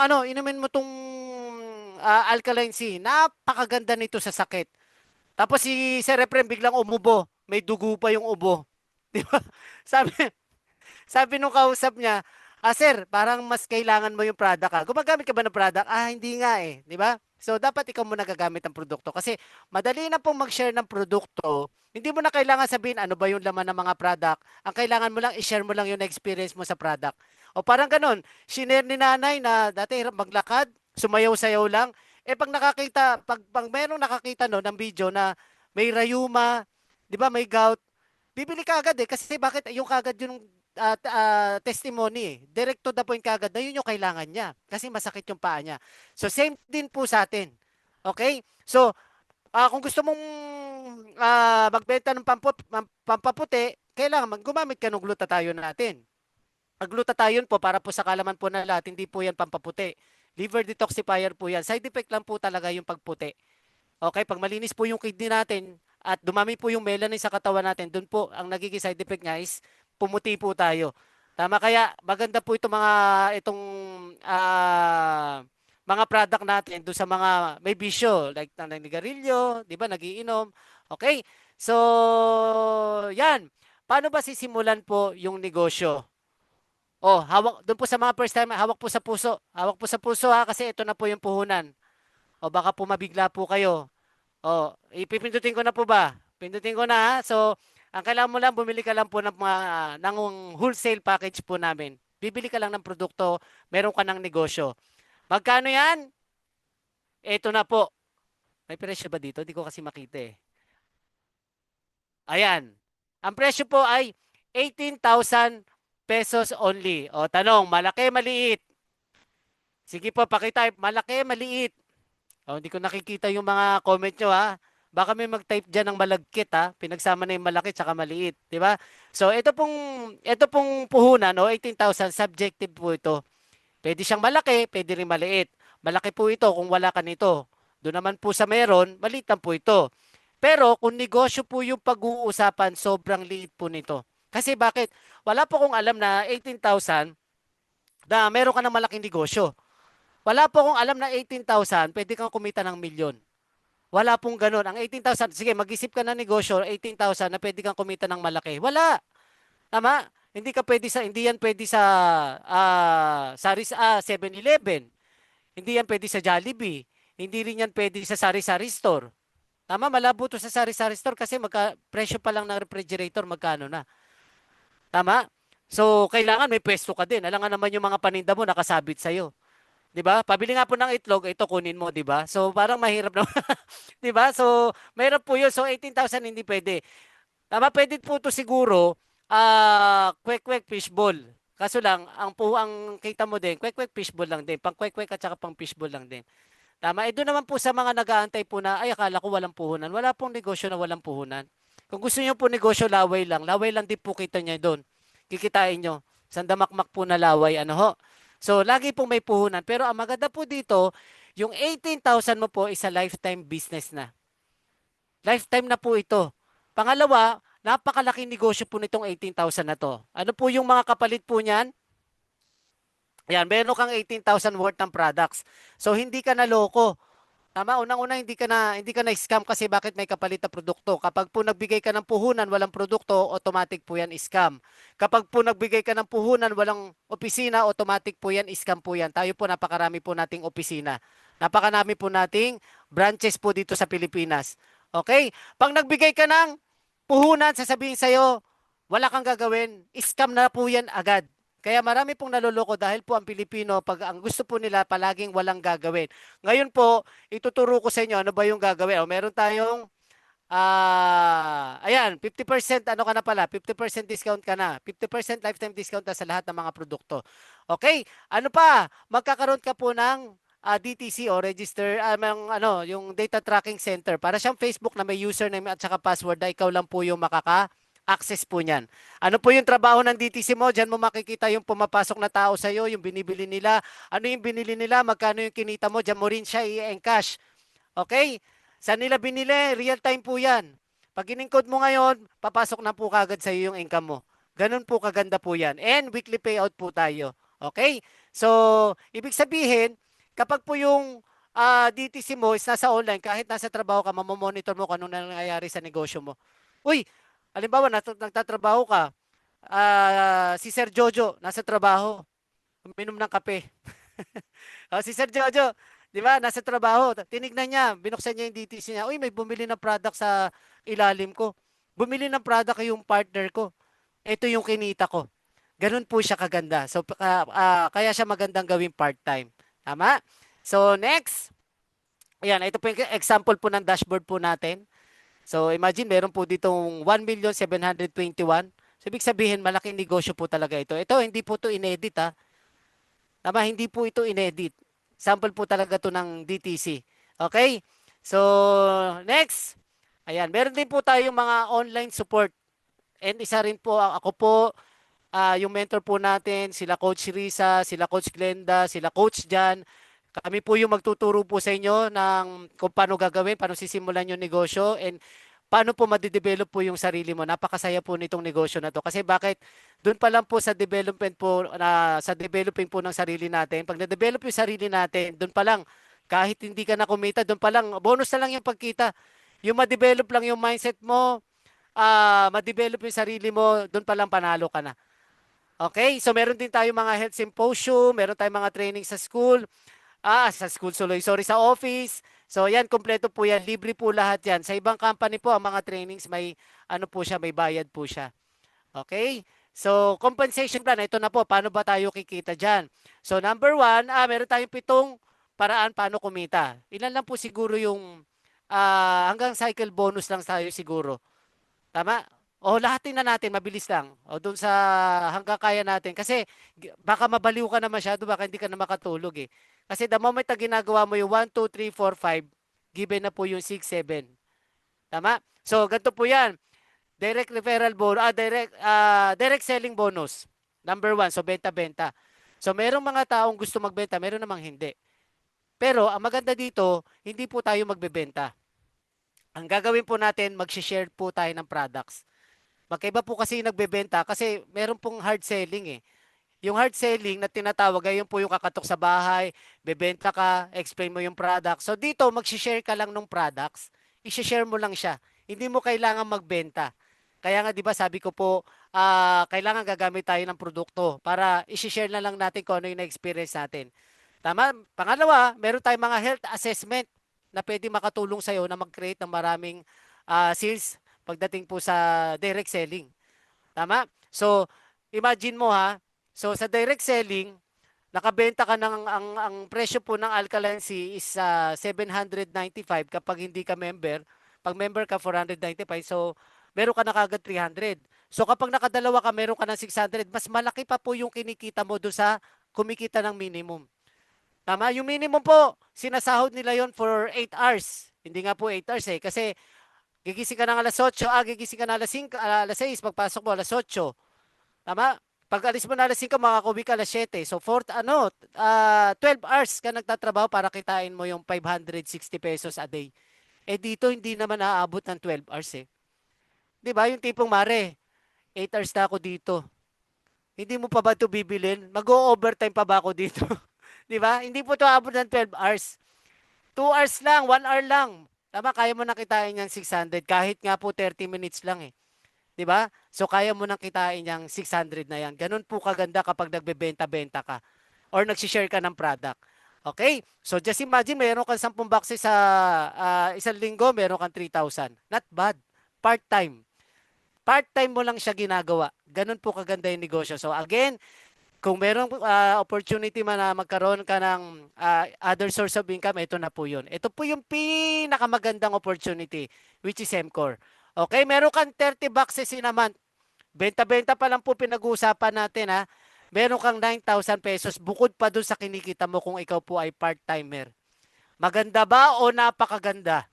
alkaline C. Napakaganda nito sa sakit. Tapos si Sir Efren biglang umubo. May dugo pa yung ubo. 'Di ba? Sabi sabi nung kausap niya, sir, parang mas kailangan mo yung product ka. Gumagamit ka ba ng product? Hindi nga eh. Di ba? So, dapat ikaw muna gagamit ng produkto. Kasi, madali na pong mag-share ng produkto. Hindi mo na kailangan sabihin ano ba yung laman ng mga product. Ang kailangan mo lang, i-share mo lang yung experience mo sa product. O parang ganun, shinare ni nanay na dati hirap maglakad, sumayaw-sayaw lang. Pag merong nakakita no, ng video na may rayuma, di ba, may gout, bibili ka agad eh. Kasi bakit? Yung kagad yung testimony eh. Direct to the point kagad na yun yung kailangan niya. Kasi masakit yung paa niya. So, same din po sa atin. Okay? So, kung gusto mong magbenta ng pampaputi, kailangan gumamit ka ng glutathione natin. glutathione po para po sa kalaman po na lahat, hindi po yan pampaputi. Liver detoxifier po yan. Side effect lang po talaga yung pagputi. Okay, pag malinis po yung kidney natin at dumami po yung melanin sa katawan natin, doon po ang nagiging side effect niya is pumuti po tayo. Tama, kaya maganda po itong mga product natin doon sa mga may bisyo like naninigarilyo, 'di ba, nagiinom. Okay? So, 'yan. Paano ba sisimulan po yung negosyo? Oh, hawak doon po sa mga first time, hawak po sa puso. Hawak po sa puso ha kasi ito na po yung puhunan. O baka po mabigla po kayo. Oh, ipipindutin ko na po ba? Pindutin ko na ha. So, ang kailangan mo lang, bumili ka lang po ng wholesale package po namin. Bibili ka lang ng produkto, meron ka ng negosyo. Magkano yan? Ito na po. May presyo ba dito? Di ko kasi makita eh. Ayan. Ang presyo po ay 18,000 pesos only. O, tanong, malaki, maliit? Sige po, pakitype. Malaki, maliit? Oh, hindi ko nakikita yung mga comment nyo ha. Baka may mag-type diyan ng malagkit ha. Pinagsama na yung malaki at maliit, 'di ba? So ito pong puhunan no, 18,000 subjective po ito. Pwede siyang malaki, pwede rin maliit. Malaki po ito kung wala ka nito. Doon naman po sa meron, maliit lang po ito. Pero kung negosyo po yung pag-uusapan, sobrang liit po nito. Kasi bakit? Wala po kong alam na 18,000 na meron ka ng malaking negosyo. Wala po akong alam na 18,000, pwede kang kumita ng milyon. Wala pong ganun. Ang 18,000, sige, mag-isip ka ng negosyo, 18,000 na pwede kang kumita ng malaki. Wala. Tama? Hindi yan pwede sa 7-Eleven. Hindi yan pwede sa Jollibee. Hindi rin yan pwede sa sari-sari store. Tama, malabo to sa sari-sari store kasi presyo pa lang ng refrigerator, magkano na. Tama? So, kailangan may pwesto ka din. Alam nga naman yung mga paninda mo nakasabit sa'yo. 'Di ba? Pabili nga po ng itlog, ito kunin mo, 'di ba? So parang mahirap na, 'di ba? So mahirap po 'yun. So 18,000 hindi pwede. Tama, pwede po 'to siguro kwek-kwek fishball. Kaso lang, ang kita mo din, kwek-kwek fishball lang din. Pang kwek-kwek at saka pang fishball lang din. Tama, doon naman po sa mga nag-aantay po na, ay akala ko walang puhunan. Wala pong negosyo na walang puhunan. Kung gusto niyo po negosyo, laway lang din po kita niya doon. Kikitain nyo. Sandamakmak po na laway, ano ho. So, lagi pong may puhunan. Pero ang maganda po dito, yung 18,000 mo po is a lifetime business na. Lifetime na po ito. Pangalawa, napakalaking negosyo po nitong 18,000 na to. Ano po yung mga kapalit po niyan? Ayan, meron kang 18,000 worth ng products. So, hindi ka naloko. Tama, unang-una hindi ka na scam kasi bakit may kapalit na produkto. Kapag po nagbigay ka ng puhunan, walang produkto, automatic po yan scam. Kapag po nagbigay ka ng puhunan, walang opisina, automatic po yan scam po yan. Tayo po napakarami po nating opisina. Napakarami po nating branches po dito sa Pilipinas. Okay? Pag nagbigay ka ng puhunan, sasabihin sa'yo, wala kang gagawin, scam na po yan agad. Kaya marami pong naloloko dahil po ang Pilipino, pag ang gusto po nila, palaging walang gagawin. Ngayon po, ituturo ko sa inyo ano ba yung gagawin. O, meron tayong, ayan, 50%, ano ka na pala, 50% discount ka na. 50% lifetime discount na sa lahat ng mga produkto. Okay, ano pa, magkakaroon ka po ng DTC o register, yung data tracking center. Para siyang Facebook na may username at saka password na ikaw lang po yung access po niyan. Ano po yung trabaho ng DTC mo? Diyan mo makikita yung pumapasok na tao sa iyo, yung binibili nila. Ano yung binili nila? Magkano yung kinita mo? Diyan mo rin siya i-encash. Okay? Saan nila binili? Real time po yan. Pag in-encode mo ngayon, papasok na po kagad sa iyo yung income mo. Ganun po kaganda po yan. And weekly payout po tayo. Okay? So, ibig sabihin, kapag po yung DTC mo is nasa online, kahit nasa trabaho ka, mamomonitor mo kung anong nangyayari sa negosyo mo. Uy, halimbawa, nagtatrabaho ka, si Sir Jojo, nasa trabaho, uminom ng kape. Si Sir Jojo, di ba, nasa trabaho, tinignan niya, binuksan niya yung DTC niya, uy, may bumili ng product sa ilalim ko. Bumili ng product yung partner ko. Ito yung kinita ko. Ganun po siya kaganda. So, kaya siya magandang gawing part-time. Tama? So, next. Ayan, ito po yung example po ng dashboard po natin. So imagine meron po ditong 1,721,000. So ibig sabihin malaking negosyo po talaga ito. Ito hindi po ito inedit ha. Tama, hindi po ito inedit. Sample po talaga to ng DTC. Okay? So next. Ayan, meron din po tayong mga online support. And isa rin po ako po yung mentor po natin, sila Coach Risa, sila Coach Glenda, sila Coach Jan. Kami po yung magtuturo po sa inyo ng kung paano gagawin, paano sisimulan yung negosyo, and paano po madidevelop po yung sarili mo. Napakasaya po nitong negosyo na to. Kasi bakit? Doon pa lang po sa development po, sa developing po ng sarili natin. Pag na-develop yung sarili natin, doon pa lang, kahit hindi ka na kumita, doon pa lang, bonus na lang yung pagkita. Yung ma-develop lang yung mindset mo, ma-develop yung sarili mo, doon pa lang panalo ka na. Okay? So meron din tayo mga health symposium, meron tayong mga training sa school. Sa school sorry, sa office. So yan, kompleto po yan. Libre po lahat yan. Sa ibang company po, ang mga trainings may, ano po siya, may bayad po siya. Okay? So, compensation plan. Ito na po, paano ba tayo kikita dyan? So, number one, meron tayong 7 paraan paano kumita. Ilan lang po siguro yung hanggang cycle bonus lang tayo siguro. Tama? O lahatin na natin, mabilis lang. O doon sa hanggang kaya natin. Kasi baka mabaliw ka na masyado, baka hindi ka na makatulog eh. Kasi the moment na ginagawa mo yung 1, 2, 3, 4, 5, given na po yung 6, 7. Tama? So, ganito po yan. Direct referral bonus, direct selling bonus. Number 1, so benta-benta. So, merong mga taong gusto magbenta, meron namang hindi. Pero, ang maganda dito, hindi po tayo magbebenta. Ang gagawin po natin, mag-share po tayo ng products. Magkaiba po kasi yung nagbebenta kasi meron pong hard selling eh. Yung hard selling na tinatawag ay yung po yung kakatok sa bahay, bebenta ka, explain mo yung product. So dito, mag-share ka lang ng products, i-share mo lang siya. Hindi mo kailangan magbenta. Kaya nga 'di ba sabi ko po, kailangan gagamit tayo ng produkto para i-share na lang natin kung ano yung na-experience natin. Tama? Pangalawa, meron tayong mga health assessment na pwede makatulong sa iyo na mag-create ng maraming sales pagdating po sa direct selling. Tama? So, imagine mo ha, so sa direct selling, nakabenta ka ng ang presyo po ng Alkaline C is 795 kapag hindi ka member. Pag member ka 495, so meron ka na kagad 300. So kapag nakadalawa ka, meron ka ng 600. Mas malaki pa po yung kinikita mo doon sa kumikita ng minimum. Tama? Yung minimum po, sinasahod nila yon for 8 hours. Hindi nga po 8 hours eh. Kasi gigising ka ng alas 8, gigising ka ng alas 5, alas 6, pagpasok mo alas 8. Tama? Pag alis mo na alas 5, makakauwi ka alas 7. So, 12 hours ka nagtatrabaho para kitain mo yung 560 pesos a day. Eh dito, hindi naman naaabot ng 12 hours eh. Di ba? Yung tipong mare, 8 hours na ako dito. Hindi mo pa ba ito bibilin? Mag-o-overtime pa ba ako dito? Di ba? Hindi po ito aabot ng 12 hours. 2 hours lang, 1 hour lang. Tama, kaya mo na kitain yung 600 kahit nga po 30 minutes lang eh. 'Di ba? So kaya mo nang kitain yung 600 na yan. Ganun po kaganda kapag nagbebenta-benta ka or nagsi-share ka ng product. Okay? So just imagine meron kang 10 boxes sa isang linggo, meron kang 3,000. Not bad. Part-time. Part-time mo lang siya ginagawa. Ganun po kaganda yung negosyo. So again, kung merong opportunity man na magkaroon ka ng other source of income, ito na po yun. Ito po yung pinakamagandang opportunity, which is MCore. Okay, meron kang 30 boxes in a month. Benta-benta pa lang po pinag-uusapan natin ha. Meron kang 9,000 pesos bukod pa dun sa kinikita mo kung ikaw po ay part-timer. Maganda ba o napakaganda?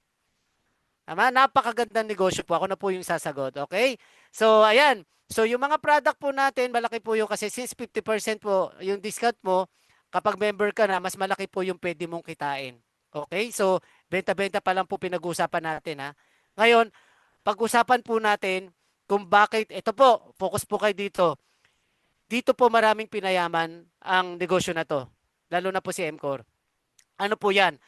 Tama? Napakagandang negosyo po. Ako na po yung sasagot. Okay? So, ayan. So, yung mga product po natin, malaki po yung kasi since 50% po yung discount mo, kapag member ka na, mas malaki po yung pwede mong kitain. Okay? So, benta-benta pa lang po pinag-uusapan natin ha. Ngayon, pag-usapan po natin kung bakit, ito po, focus po kayo dito. Dito po maraming pinayaman ang negosyo na to. Lalo na po si MCore. Ano po yan?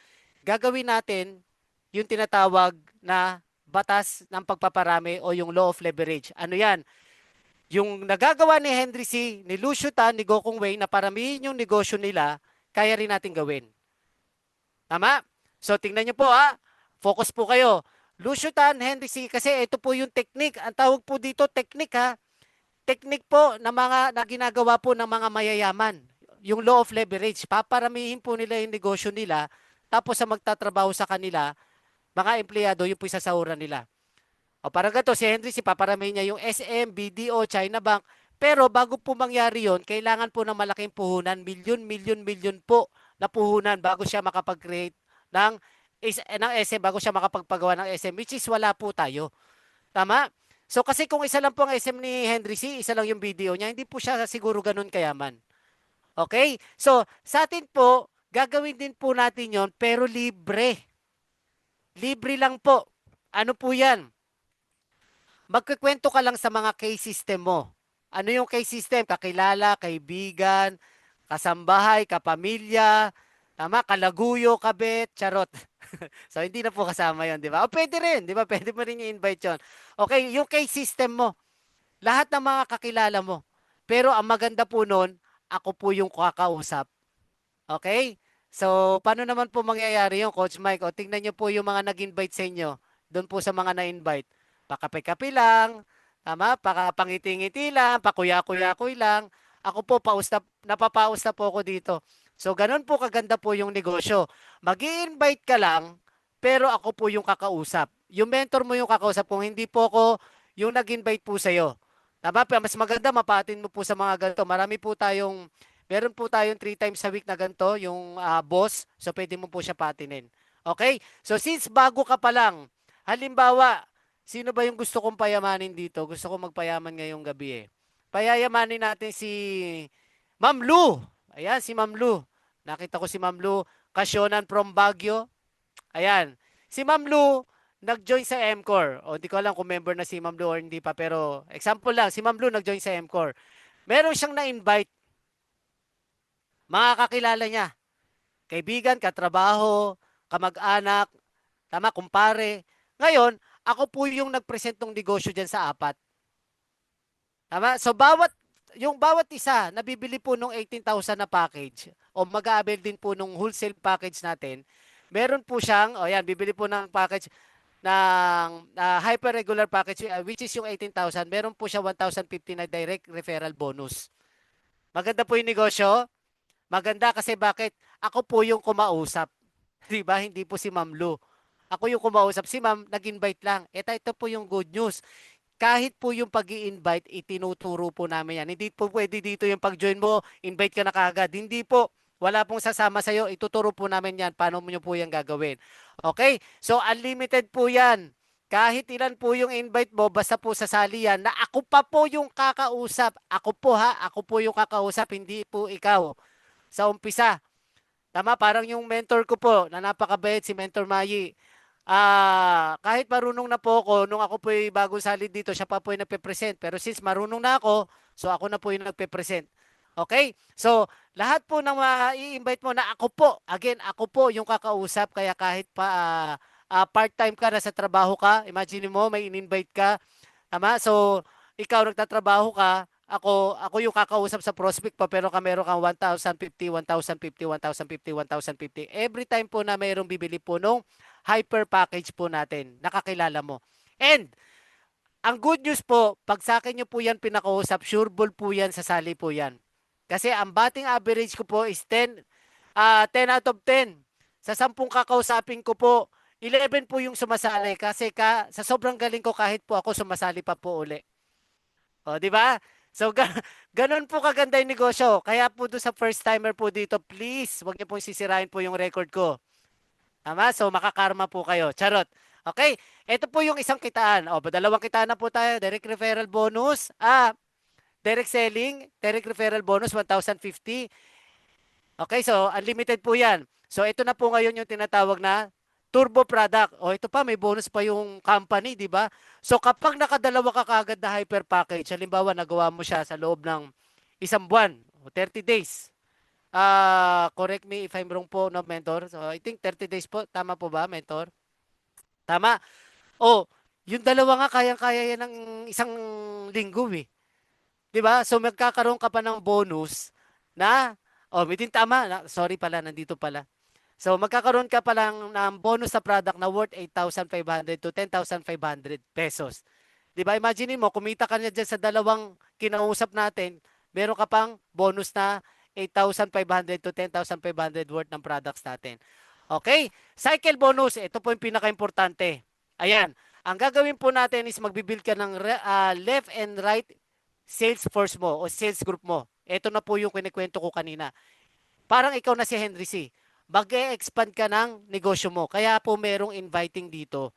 Gagawin natin yung tinatawag na batas ng pagpaparami o yung law of leverage. Ano yan? Yung nagagawa ni Henry C., ni Lucio Tan, ni Gokong Wei na paramihin yung negosyo nila, kaya rin natin gawin. Tama? So tingnan nyo po ha. Focus po kayo. Lucio Tan, Henry C., kasi ito po yung technique. Ang tawag po dito, technique ha. Technique po na mga na ginagawa po ng mga mayayaman. Yung law of leverage. Paparamihin po nila yung negosyo nila. Tapos sa magtatrabaho sa kanila, mga empleyado, yung po isasahuran nila. O parang ganito, si Henry, si paparamihin niya yung SM, BDO, China Bank. Pero bago po mangyari yon, kailangan po ng malaking puhunan, milyon po na puhunan bago siya makapag-create ng SM, bago siya makapagpagawa ng SM, which is wala po tayo. Tama? So kasi kung isa lang po ang SM ni Henry C, isa lang yung video niya, hindi po siya siguro ganun kayaman. Okay? So sa atin po, gagawin din po natin yon pero libre. Libre lang po. Ano po yan? Magkikwento ka lang sa mga case system mo. Ano yung case system? Kakilala, kaibigan, kasambahay, kapamilya, tama, kalaguyo, kabet, charot. So, hindi na po kasama yon, di ba? O pwede rin, di ba? Pwede mo rin i-invite yon. Okay, yung case system mo, lahat ng mga kakilala mo. Pero ang maganda po nun, ako po yung kakausap. Okay? So, paano naman po mangyayari yung Coach Mike? O, tingnan nyo po yung mga nag-invite sa inyo. Doon po sa mga na-invite. Pakape-kape lang, tama? Pakapangiti-ngiti lang, pakuya-kuya-kuy lang. Ako po, napapaus na po ako dito. So, ganun po kaganda po yung negosyo. Mag-i-invite ka lang, pero ako po yung kakausap. Yung mentor mo yung kakausap, kung hindi po ako yung nag-invite po sa'yo. Tama? Pero mas maganda, mapatin mo po sa mga ganito. Meron po tayong 3 times a week na ganito, yung boss. So, pwede mo po siya patinin. Okay? So, since bago ka pa lang, halimbawa, sino ba yung gusto kong payamanin dito? Gusto ko magpayaman ngayong gabi eh. Payayamanin natin si Ma'am Lu. Ayan, si Ma'am Lu. Nakita ko si Ma'am Lu. Kasyonan from Baguio. Ayan. Si Ma'am Lu, nag-join sa MCOR. O, hindi ko alam kung member na si Ma'am Lu or hindi pa. Pero, example lang, si Ma'am Lu nag-join sa MCOR. Meron siyang na-invite. Mga kakilala niya. Kaibigan, katrabaho, kamag-anak, tama, kumpare. Ngayon, ako po yung nag-present ng negosyo dyan sa apat. Tama? So, yung bawat isa, nabibili po nung 18,000 na package o mag-a-avail din po nung wholesale package natin, meron po siyang, o yan, bibili po ng package ng hyper regular package, which is yung 18,000, meron po siya 1,050 na direct referral bonus. Maganda po yung negosyo. Maganda kasi bakit? Ako po yung kumausap. 'Di ba? Hindi po si Ma'am Lu. Ako yung kumausap. Si Ma'am, nag-invite lang. Ito po yung good news. Kahit po yung pag invite itinuturo po namin yan. Hindi po pwede dito yung pag-join mo, invite ka na kaagad. Hindi po. Wala pong sasama sa'yo. Ituturo po namin yan. Paano mo nyo po yan gagawin. Okay? So, unlimited po yan. Kahit ilan po yung invite mo, basta po sasali yan, na ako pa po yung kakausap. Ako po ha, ako po yung kakausap, hindi po ikaw. Sa umpisa. Tama, parang yung mentor ko po, na napakabait, si Mentor Mayi. Kahit marunong na po ako, nung ako po ay bagong salid dito, siya pa po yung nagpe-present. Pero since marunong na ako, so ako na po yung nagpe-present. Okay? So, lahat po ng i-invite mo na ako po, again, ako po yung kakausap, kaya kahit pa part-time ka, nasa trabaho ka, imagine mo, may in-invite ka, tama? So, ikaw nagtatrabaho ka, ako yung kakausap sa prospect pa pero meron kang 1,050, 1,050, 1,050, 1,050. Every time po na mayroong bibili po nung hyper package po natin, nakakilala mo. And, ang good news po, pag sa akin nyo po yan pinakausap, sure ball po yan, sasali po yan. Kasi ang batting average ko po is 10 out of 10. Sa 10 kakausapin ko po, 11 po yung sumasali kasi sa sobrang galing ko kahit po ako sumasali pa po uli. O, di ba? So, ganun po kaganda yung negosyo. Kaya po doon sa first timer po dito, please, wag niyo pong sisirain po yung record ko. Tama? So, makakarma po kayo. Charot. Okay? Ito po yung isang kitaan. O, dalawang kitaan na po tayo. Direct referral bonus. Direct selling. Direct referral bonus, 1,050. Okay, so unlimited po yan. So, ito na po ngayon yung tinatawag na turbo product. O ito pa, may bonus pa yung company, di ba? So kapag nakadalawa ka kagad na hyper package, halimbawa nagawa mo siya sa loob ng isang buwan o 30 days. Correct me if I'm wrong po, no, mentor. So I think 30 days po. Tama po ba, mentor? Tama. O, yung dalawa nga kayang-kaya yan ng isang linggo eh. Di ba? So magkakaroon ka pa ng bonus na, within tama. Sorry pala, nandito pala. So magkakaroon ka pa lang ng bonus sa product na worth 8,500 to 10,500 pesos. 'Di ba? Imagine mo, kumita ka na diyan sa dalawang kinausap natin, meron ka pang bonus na 8,500 to 10,500 worth ng products natin. Okay? Cycle bonus, ito po yung pinaka-importante. Ayan. Ang gagawin po natin is magbibuild ka ng left and right sales force mo o sales group mo. Ito na po yung kinikwento ko kanina. Parang ikaw na si Henry C. Mag-e-expand ka ng negosyo mo. Kaya po merong inviting dito.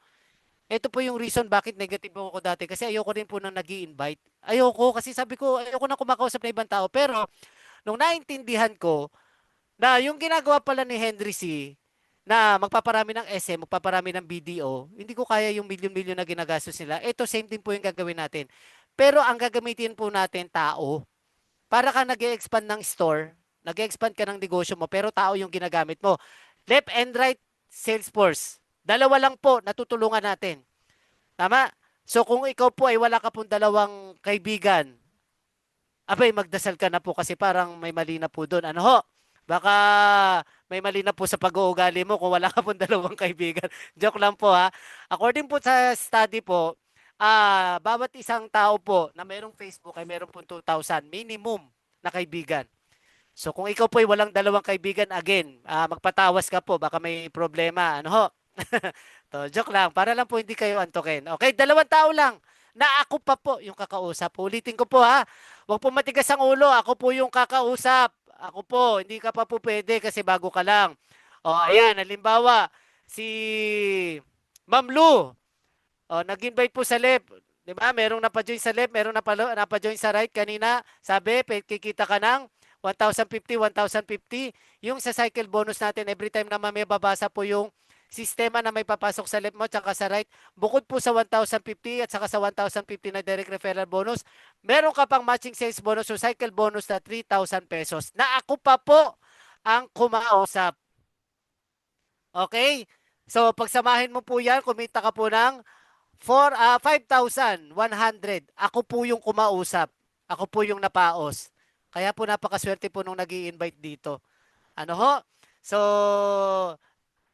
Ito po yung reason bakit negative ako dati kasi ayoko rin po nang nag-i-invite. Ayoko kasi sabi ko ayoko na kumakausap na ibang tao. Pero nung naintindihan ko na yung ginagawa pala ni Henry C na magpaparami ng SM, magpaparami ng BDO, hindi ko kaya yung milyon-milyon na ginagastos nila. Ito same din po yung gagawin natin. Pero ang gagamitin po natin tao. Para ka nag-expand ng store, nag-expand ka ng negosyo mo, pero tao yung ginagamit mo. Left and right sales force. Dalawa lang po, natutulungan natin. Tama? So kung ikaw po ay wala ka pong dalawang kaibigan, abay magdasal ka na po kasi parang may mali na po doon. Ano ho? Baka may mali na po sa pag-uugali mo kung wala ka pong dalawang kaibigan. Joke lang po ha. According po sa study po, bawat isang tao po na mayroong Facebook ay mayroong po 2,000 minimum na kaibigan. So kung ikaw po ay walang dalawang kaibigan, again, magpatawas ka po, baka may problema. Ano ho? To, joke lang, para lang po hindi kayo antukin. Okay, dalawang tao lang na ako pa po yung kakausap. Ulitin ko po ha. Huwag po matigas ang ulo. Ako po yung kakausap. Ako po, hindi ka pa po pwede kasi bago ka lang. O, ayan, halimbawa, si Ma'am Lu. O, nag-invite po sa left. Di ba? Merong napa-join sa left, merong napa-join sa right kanina. Sabi, kikita ka ng 1,050, 1,050. Yung sa cycle bonus natin, every time naman may babasa po yung sistema na may papasok sa left mo tsaka sa right. Bukod po sa 1,050 at saka sa 1,050 na direct referral bonus, meron ka pang matching sales bonus o cycle bonus na 3,000 pesos na ako pa po ang kumausap. Okay? So, pagsamahin mo po yan, kumita ka po ng 5,100. Ako po yung kumausap. Ako po yung napaos. Kaya po napakaswerte po nung nag invite dito. Ano ho? So,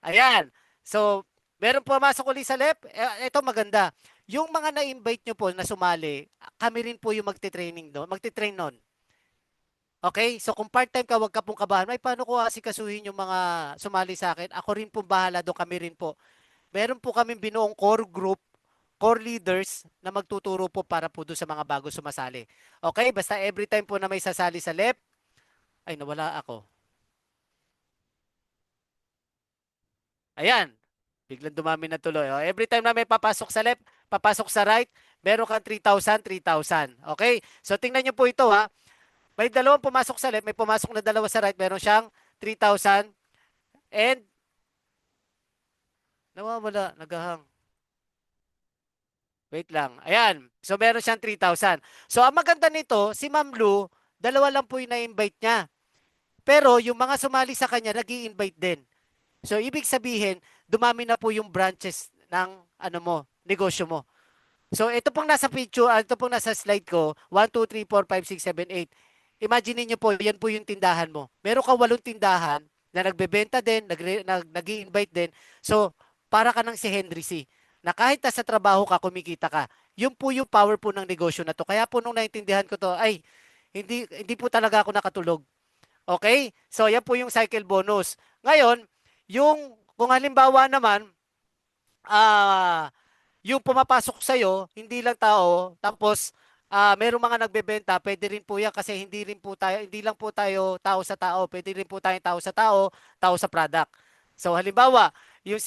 ayan. So, meron pumasok ulit sa left. Ito maganda. Yung mga na-invite nyo po na sumali, kami rin po yung magte-training doon, magte-train noon. Okay? So kung part-time ka, wag ka pong kabahan. Ay, paano ko asikasuhin yung mga sumali sa akin? Ako rin po bahala doon, kami rin po. Meron po kaming binuong core group, core leaders na magtuturo po para po doon sa mga bago sumasali. Okay? Basta every time po na may sasali sa left, ay nawala ako. Ayan. Biglang dumami na tuloy. Oh, every time na may papasok sa left, papasok sa right, meron kang 3,000, 3,000. Okay? So tingnan niyo po ito ha. May dalawang pumasok sa left, may pumasok na dalawa sa right, meron siyang 3,000 and nawawala, nagahang. Wait lang. Ayan. So meron siyang 3,000. So ang maganda nito, si Ma'am Lu, dalawa lang po yung na-invite niya. Pero yung mga sumali sa kanya, nag invite din. So ibig sabihin, dumami na po yung branches ng ano mo, negosyo mo. So ito pong nasa picture, ito pong nasa slide ko, 1, 2, 3, 4, 5, 6, 7, 8. Imagine niyo po, yan po yung tindahan mo. Meron ka 8 tindahan na nagbebenta din, nag-i-invite din. So, para ka ng si Henry C. Na kahit nasa trabaho ka, kumikita ka. Yun po yung power po ng negosyo na to. Kaya po nung naintindihan ko to, ay, hindi po talaga ako nakatulog. Okay? So, yan po yung cycle bonus. Ngayon, kung halimbawa naman, ah, yung pumapasok sa'yo, hindi lang tao, tapos merong mga nagbebenta, pwede rin po yan kasi hindi lang po tayo tao sa tao, pwede rin po tayong tao sa product. So halimbawa, yung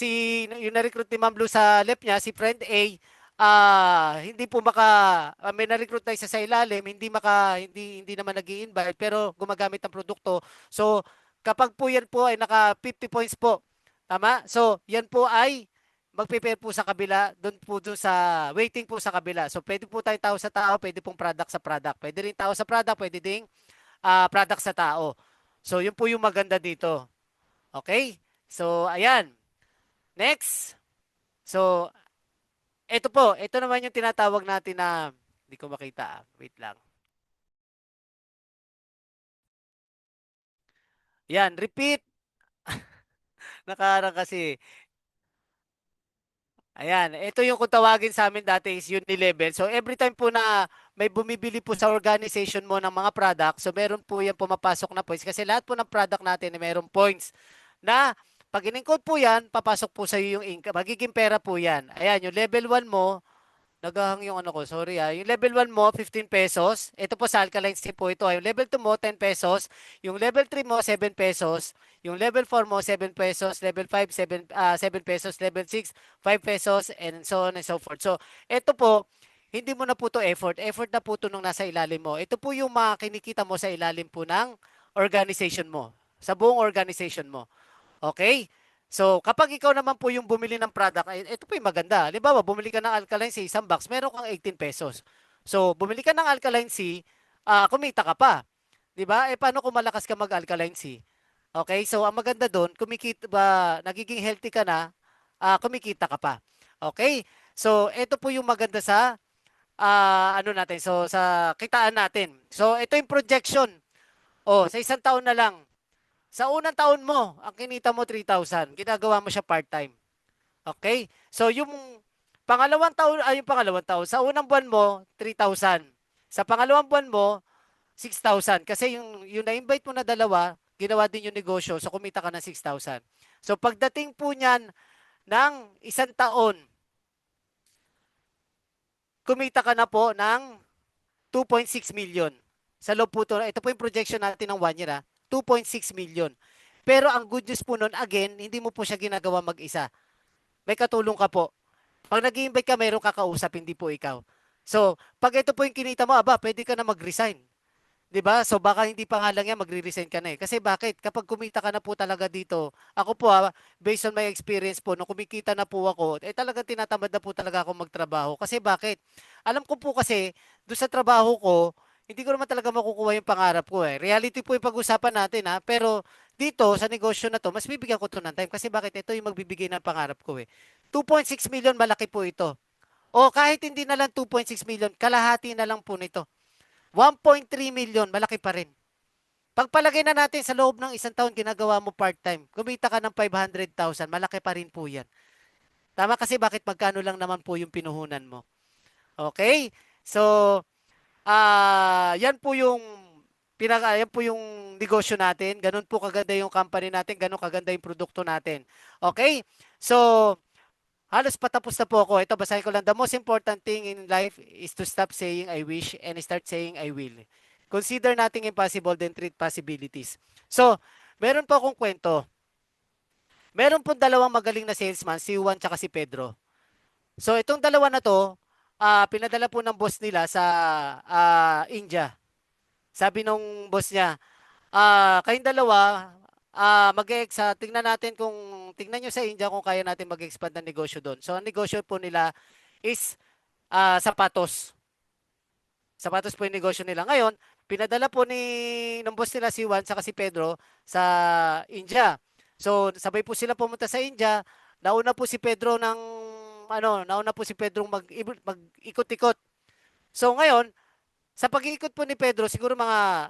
na-recruit ni Ma'am Blue sa left niya, si friend A, hindi po may na-recruit na isa sa ilalim, hindi naman nag-i-invite, pero gumagamit ng produkto. So kapag po yan po ay naka 50 points po, tama? So yan po ay magpe-pair po sa kabila, doon sa waiting po sa kabila. So pwede po tayong tao sa tao, pwede pong product sa product. Pwede rin tao sa product, pwede ding product sa tao. So yun po yung maganda dito. Okay? So ayan. Next. So ito naman yung tinatawag natin na hindi ko makita. Wait lang. Yan, repeat. Nakarang kasi. Ayan, ito yung kung tawagin sa amin dati is Unilevel. So every time po na may bumibili po sa organization mo ng mga product, so meron po yan pumapasok na points kasi lahat po ng product natin ay meron points na pag in-encode po yan, papasok po sa iyo yung income. Magiging pera po yan. Ayan, yung level 1 mo, Nagahang yung ano ko, sorry ah. Yung level 1 mo, 15 pesos. Ito po sa Alkaline Sea po ito. Yung level 2 mo, 10 pesos. Yung level 3 mo, 7 pesos. Yung level 4 mo, 7 pesos. Level 5, 7 pesos. Level 6, 5 pesos. And so on and so forth. So, ito po, hindi mo na po to effort. Effort na po to nung nasa ilalim mo. Ito po yung mga kinikita mo sa ilalim po ng organization mo. Sa buong organization mo. Okay? So, kapag ikaw naman po yung bumili ng product, ay, ito po yung maganda. Halimbawa, bumili ka ng Alkaline Sea, isang box, meron kang 18 pesos. So, bumili ka ng Alkaline Sea, kumita ka pa. 'Di ba? Eh, paano kung malakas ka mag-Alkaline Sea? Okay? So, ang maganda doon, kumikita ba, nagiging healthy ka na, kumikita ka pa. Okay? So, ito po yung maganda sa, ano natin, so, sa kitaan natin. So, ito yung projection. Oh, sa isang taon na lang, sa unang taon mo, ang kinita mo 3,000, ginagawa mo siya part-time. Okay? So yung pangalawang taon, ay yung pangalawang taon, sa unang buwan mo, 3,000. Sa pangalawang buwan mo, 6,000. Kasi yung na-invite mo na dalawa, ginawa din yung negosyo, so kumita ka ng 6,000. So pagdating po niyan ng isang taon, kumita ka na po ng 2.6 million. Sa loob po ito po yung projection natin ng 1 year 2.6 million. Pero ang good news po nun, again, hindi mo po siya ginagawa mag-isa. May katulong ka po. Pag nag-i-invite ka, mayroong kakausap, hindi po ikaw. So, pag ito po yung kinita mo, aba, pwede ka na mag-resign. 'Di ba? So baka hindi pa nga lang yan, magre-resign ka na eh. Kasi bakit? Kapag kumita ka na po talaga dito, ako po based on my experience po, nung kumikita na po ako, eh talagang tinatamad na po talaga ako magtrabaho. Kasi bakit? Alam ko po kasi, doon sa trabaho ko, hindi ko naman talaga makukuha yung pangarap ko eh. Reality po yung pag-usapan natin pero dito sa negosyo na to, mas bibigyan ko to ng time. Kasi bakit? Ito yung magbibigay ng pangarap ko eh. 2.6 million, malaki po ito. O kahit hindi na lang 2.6 million, kalahati na lang po nito. 1.3 million, malaki pa rin. Pagpalagay na natin sa loob ng isang taon, ginagawa mo part-time, kumita ka ng 500,000, malaki pa rin po yan. Tama kasi bakit magkano lang naman po yung pinuhunan mo. Okay? So, yan po yung yan po yung negosyo natin. Ganun po kaganda yung company natin, ganun kaganda yung produkto natin. Okay? So, halos patapos na po ako. Ito, basahin ko lang. The most important thing in life is to stop saying I wish and start saying I will. Consider nothing impossible, then treat possibilities. So, meron po akong kwento. Meron po dalawang magaling na salesman, si Juan at si Pedro. So, itong dalawa na to, pinadala po ng boss nila sa India. Sabi nung boss niya, kayong dalawa, tingnan natin tingnan nyo sa India kung kaya natin mag-expand ng negosyo doon. So, ang negosyo po nila is sapatos. Sapatos po yung negosyo nila. Ngayon, pinadala po ng boss nila si Juan sa si Pedro sa India. So, sabay po sila pumunta sa India. Nauna po si Pedro nauna po si Pedro mag-ikot-ikot. So, ngayon, sa pag-iikot po ni Pedro, siguro mga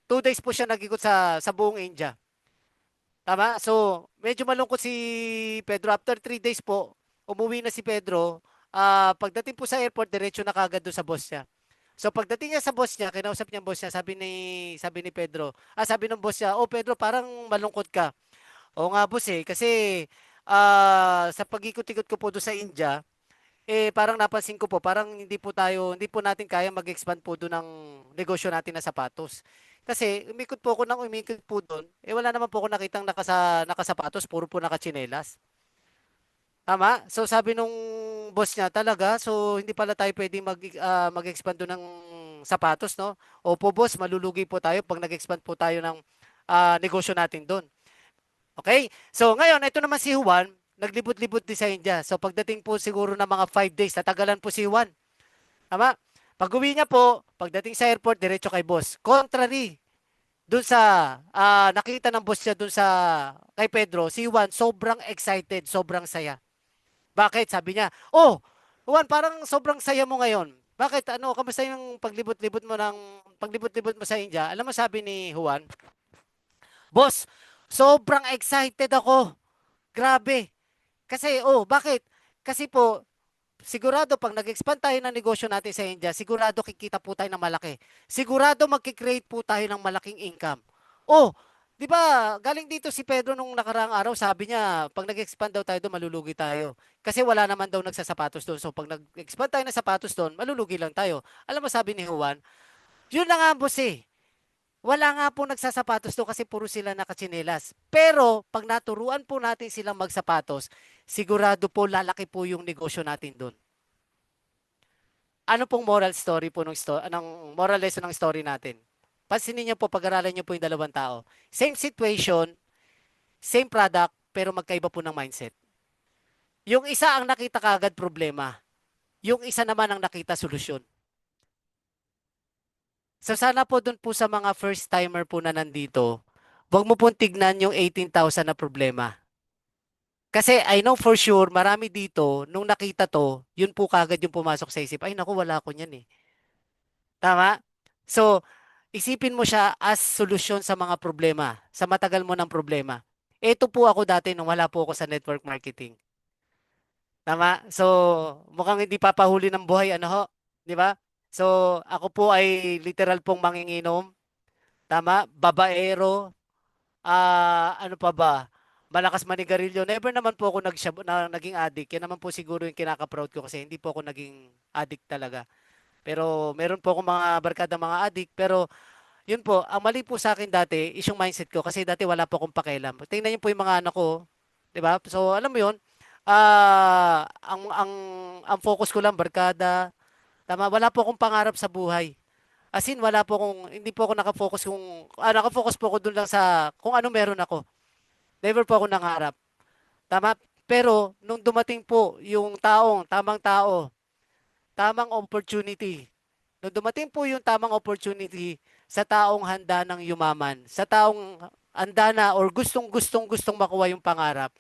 2 days po siya nag-ikot sa buong India. Tama? So, medyo malungkot si Pedro. After 3 days po, umuwi na si Pedro. Pagdating po sa airport, diretso na kagad doon sa boss niya. So, pagdating niya sa boss niya, kinausap niya ang boss niya, sabi ni Pedro, sabi ng boss niya, oh Pedro, parang malungkot ka. Oo nga boss kasi sa pag-ikot-ikot ko po doon sa India, parang napansin ko po, parang hindi po natin kaya mag-expand po doon ng negosyo natin na sapatos. Kasi umikot po ako ng umikot po doon, wala naman po ako nakitang nakasapatos, puro po nakachinelas. Tama? So sabi nung boss niya, talaga, so hindi pala tayo pwedeng mag-expand doon ng sapatos, no? Opo boss, malulugi po tayo pag nag-expand po tayo ng negosyo natin doon. Okay? So ngayon, ito naman si Juan, naglibot-libot din sa India. So pagdating po siguro ng mga 5 days, natagalan po si Juan. Tama? Pag-uwi niya po, pagdating sa airport, diretso kay boss. Contrary, dun sa nakita ng boss niya dun sa kay Pedro, si Juan sobrang excited, sobrang saya. Bakit? Sabi niya, oh, Juan, parang sobrang saya mo ngayon. Bakit? Kamusta yung paglibot-libot mo sa India? Alam mo sabi ni Juan, boss, sobrang excited ako. Grabe. Kasi, bakit? Kasi po, sigurado pag nag-expand tayo ng negosyo natin sa India, sigurado kikita po tayo ng malaki. Sigurado magkikreate po tayo ng malaking income. Oh, 'Di ba, galing dito si Pedro nung nakaraang araw, sabi niya, pag nag-expand daw tayo doon, malulugi tayo. Kasi wala naman daw nagsasapatos doon. So pag nag-expand tayo ng sapatos doon, malulugi lang tayo. Alam mo sabi ni Juan, yun na nga boss eh. Wala nga po nagsasapatos doon kasi puro sila nakatsinelas. Pero pag naturuan po natin silang magsapatos, sigurado po lalaki po yung negosyo natin doon. Ano pong moral story po ng moral lesson ng story natin? Pansinin niyo po, pag-aralan niyo po yung dalawang tao. Same situation, same product, pero magkaiba po ng mindset. Yung isa ang nakita kagad problema, yung isa naman ang nakita solusyon. So sana po dun po sa mga first timer po na nandito, wag mo pong tignan yung 18,000 na problema. Kasi I know for sure, marami dito, nung nakita to, yun po kagad yung pumasok sa isip, ay naku, wala ko niyan eh. Tama? So, isipin mo siya as solusyon sa mga problema, sa matagal mo ng problema. Ito po ako dati nung wala po ako sa network marketing. Tama? So, mukhang hindi papahuli ng buhay, ano ho? Di ba? So, ako po ay literal pong manginginom. Tama? Babaero. Ano pa ba? Malakas manigarilyo. Never naman po ako naging addict. Yan naman po siguro yung kinaka-proud ko kasi hindi po ako naging addict talaga. Pero meron po ako mga barkada mga addict. Pero yun po, ang mali po sa akin dati is yung mindset ko kasi dati wala po akong pakialam. Tingnan niyo po yung mga anak ko, 'di ba? So alam mo yun, ang focus ko lang barkada. Tama, wala po akong pangarap sa buhay. As in, wala po akong, hindi po ako nakafocus nakafocus po ako dun lang sa kung ano meron ako. Never po ako nangarap. Tama? Pero, nung dumating po yung tamang tao, tamang opportunity, nung dumating po yung tamang opportunity sa taong handa ng yumaman, sa taong handa na or gustong makuha yung pangarap,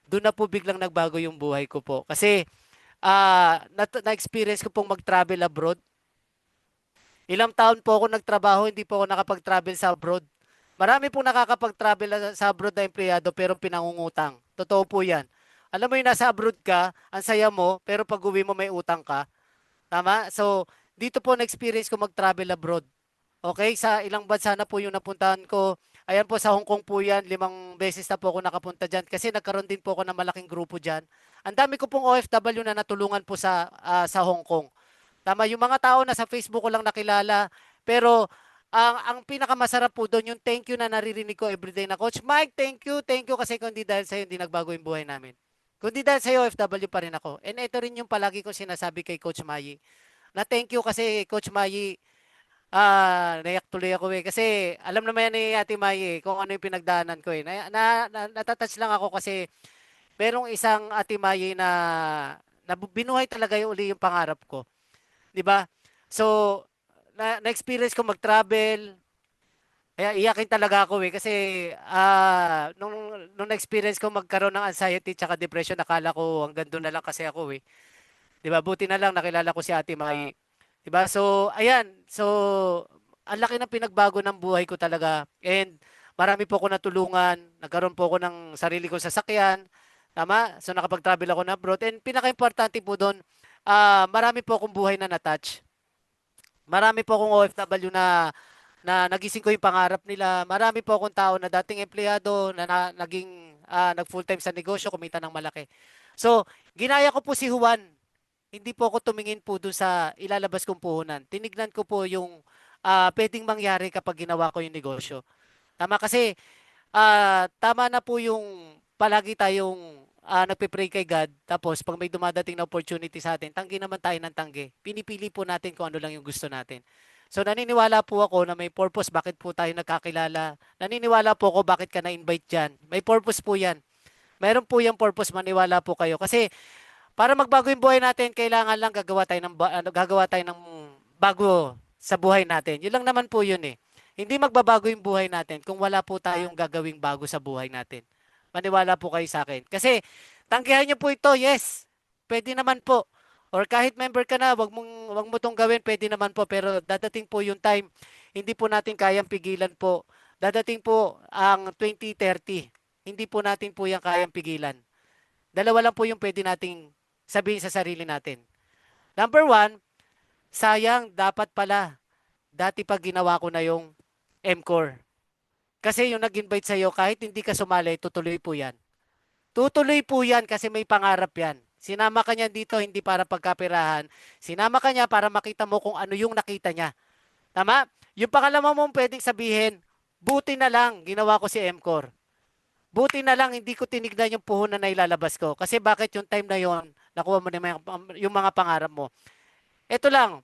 doon na po biglang nagbago yung buhay ko po. Kasi na-experience ko pong mag-travel abroad. Ilang taon po ako nagtrabaho, hindi po ako nakapag-travel sa abroad. Marami pong nakakapag-travel sa abroad na empleyado pero pinangungutang. Totoo po yan. Alam mo yung nasa abroad ka, ang saya mo, pero pag uwi mo may utang ka. Tama? So, dito po na-experience ko mag-travel abroad. Okay, sa ilang bansa na po yung napuntahan ko. Ayan po, sa Hong Kong po yan. 5 beses na po ako nakapunta dyan kasi nagkaroon din po ako ng malaking grupo dyan. Ang dami ko pong OFW na natulungan po sa Hong Kong. Tama, yung mga tao na sa Facebook ko lang nakilala. Pero ang pinakamasarap po doon, yung thank you na naririnig ko everyday na, Coach Mike, thank you kasi kung di dahil sa'yo, hindi nagbago yung buhay namin. Kung di dahil sa'yo, OFW pa rin ako. And ito rin yung palagi ko sinasabi kay Coach Mayi. Na thank you kasi Coach Mayi, naiyak tuloy ako eh. Kasi alam naman yan ni Ate Mayi kung ano yung pinagdaanan ko eh. Natatouch lang ako kasi merong isang Ate Mayi na binuhay talaga yung uli yung pangarap ko. 'Di ba? So, na-experience ko mag-travel. Kaya iyakin talaga ako eh kasi nung na-experience ko magkaroon ng anxiety at depression, nakala ko hanggang doon na lang kasi ako eh. 'Di ba? Buti na lang nakilala ko si Ate Mai. 'Di ba? So, ayan. So, ang laki ng pinagbago ng buhay ko talaga. And marami po ako natulungan. Nagkaroon po ako ng sarili kong sasakyan. Tama? So, nakapag-travel ako na abroad. And pinaka-importante po doon, marami po akong buhay na na-touch. Marami po akong OFW na nagising ko yung pangarap nila. Marami po akong tao na dating empleyado naging nag-full-time sa negosyo, kumita ng malaki. So, ginaya ko po si Juan. Hindi po ako tumingin po doon sa ilalabas kong puhunan. Tinignan ko po yung pwedeng mangyari kapag ginawa ko yung negosyo. Tama kasi tama na po yung palagi tayong nagpe-pray kay God. Tapos pag may dumadating na opportunity sa atin, tanggi naman tayo ng tanggi. Pinipili po natin kung ano lang yung gusto natin. So naniniwala po ako na may purpose bakit po tayo nagkakilala. Naniniwala po ako bakit ka na-invite dyan. May purpose po yan. Mayroon po yung purpose, maniwala po kayo. Kasi para magbago yung buhay natin, kailangan lang gagawa tayo ng bago sa buhay natin. Yun lang naman po yun eh. Hindi magbabago yung buhay natin kung wala po tayong gagawing bago sa buhay natin. Maniwala po kayo sa akin. Kasi tanggihan niyo po ito, yes. Pwede naman po. Or kahit member ka na, wag mo tong gawin, pwede naman po. Pero dadating po yung time, hindi po natin kayang pigilan po. Dadating po ang 2030. Hindi po natin po yan kayang pigilan. Dalawa lang po yung pwede nating sabihin sa sarili natin. Number one, sayang, dapat pala. Dati pa ginawa ko na yung MCOR. Kasi yung nag-invite sa'yo, kahit hindi ka sumali, tutuloy po yan. Tutuloy po yan kasi may pangarap yan. Sinama ka niya dito hindi para pagkapirahan. Sinama ka niya para makita mo kung ano yung nakita niya. Tama? Yung pangalawa mong pwedeng sabihin, buti na lang ginawa ko si MCOR. Buti na lang hindi ko tinignan yung puhunan na ilalabas ko. Kasi bakit yung time na yon nakuha mo na yung mga pangarap mo. Ito lang,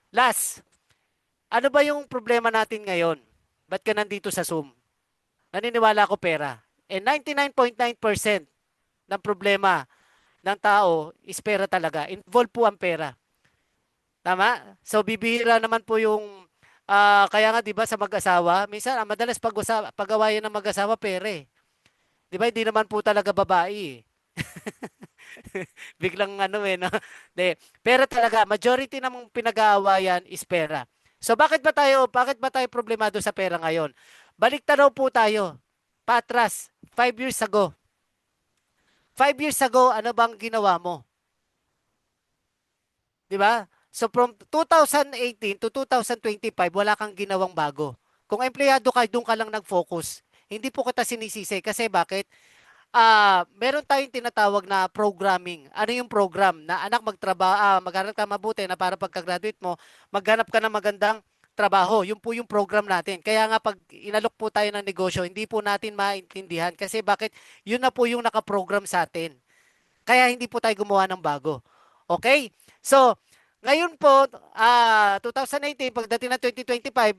last, ano ba yung problema natin ngayon? Ba't ka nandito sa Zoom? Naniniwala ako pera. And 99.9% ng problema ng tao is pera talaga. Involved po ang pera. Tama? So bibihira naman po yung kaya nga 'di ba sa mag-asawa, minsan madalas pag-awayan ng mag-asawa pera eh. 'Di ba hindi naman po talaga babae eh. Biglang ano eh no. De, pera talaga, majority ng pinag-aawayan is pera. So bakit ba tayo problemado sa pera ngayon? Balik tanaw po tayo. Patras, 5 years ago. 5 years ago, ano bang ginawa mo? 'Di ba? So from 2018 to 2025, wala kang ginawang bago. Kung empleyado ka, doon ka lang nag-focus. Hindi po kita sinisisi kasi bakit? Meron tayong tinatawag na programming. Ano yung program? Na anak mag-aral ka mabuti na para pagka-graduate mo, maghanap ka ng magandang trabaho. Yun po yung program natin. Kaya nga pag inalok po tayo ng negosyo, hindi po natin maintindihan kasi bakit? Yun na po yung nakaprogram sa atin. Kaya hindi po tayo gumawa ng bago. Okay? So, ngayon po, 2018, pagdating na 2025,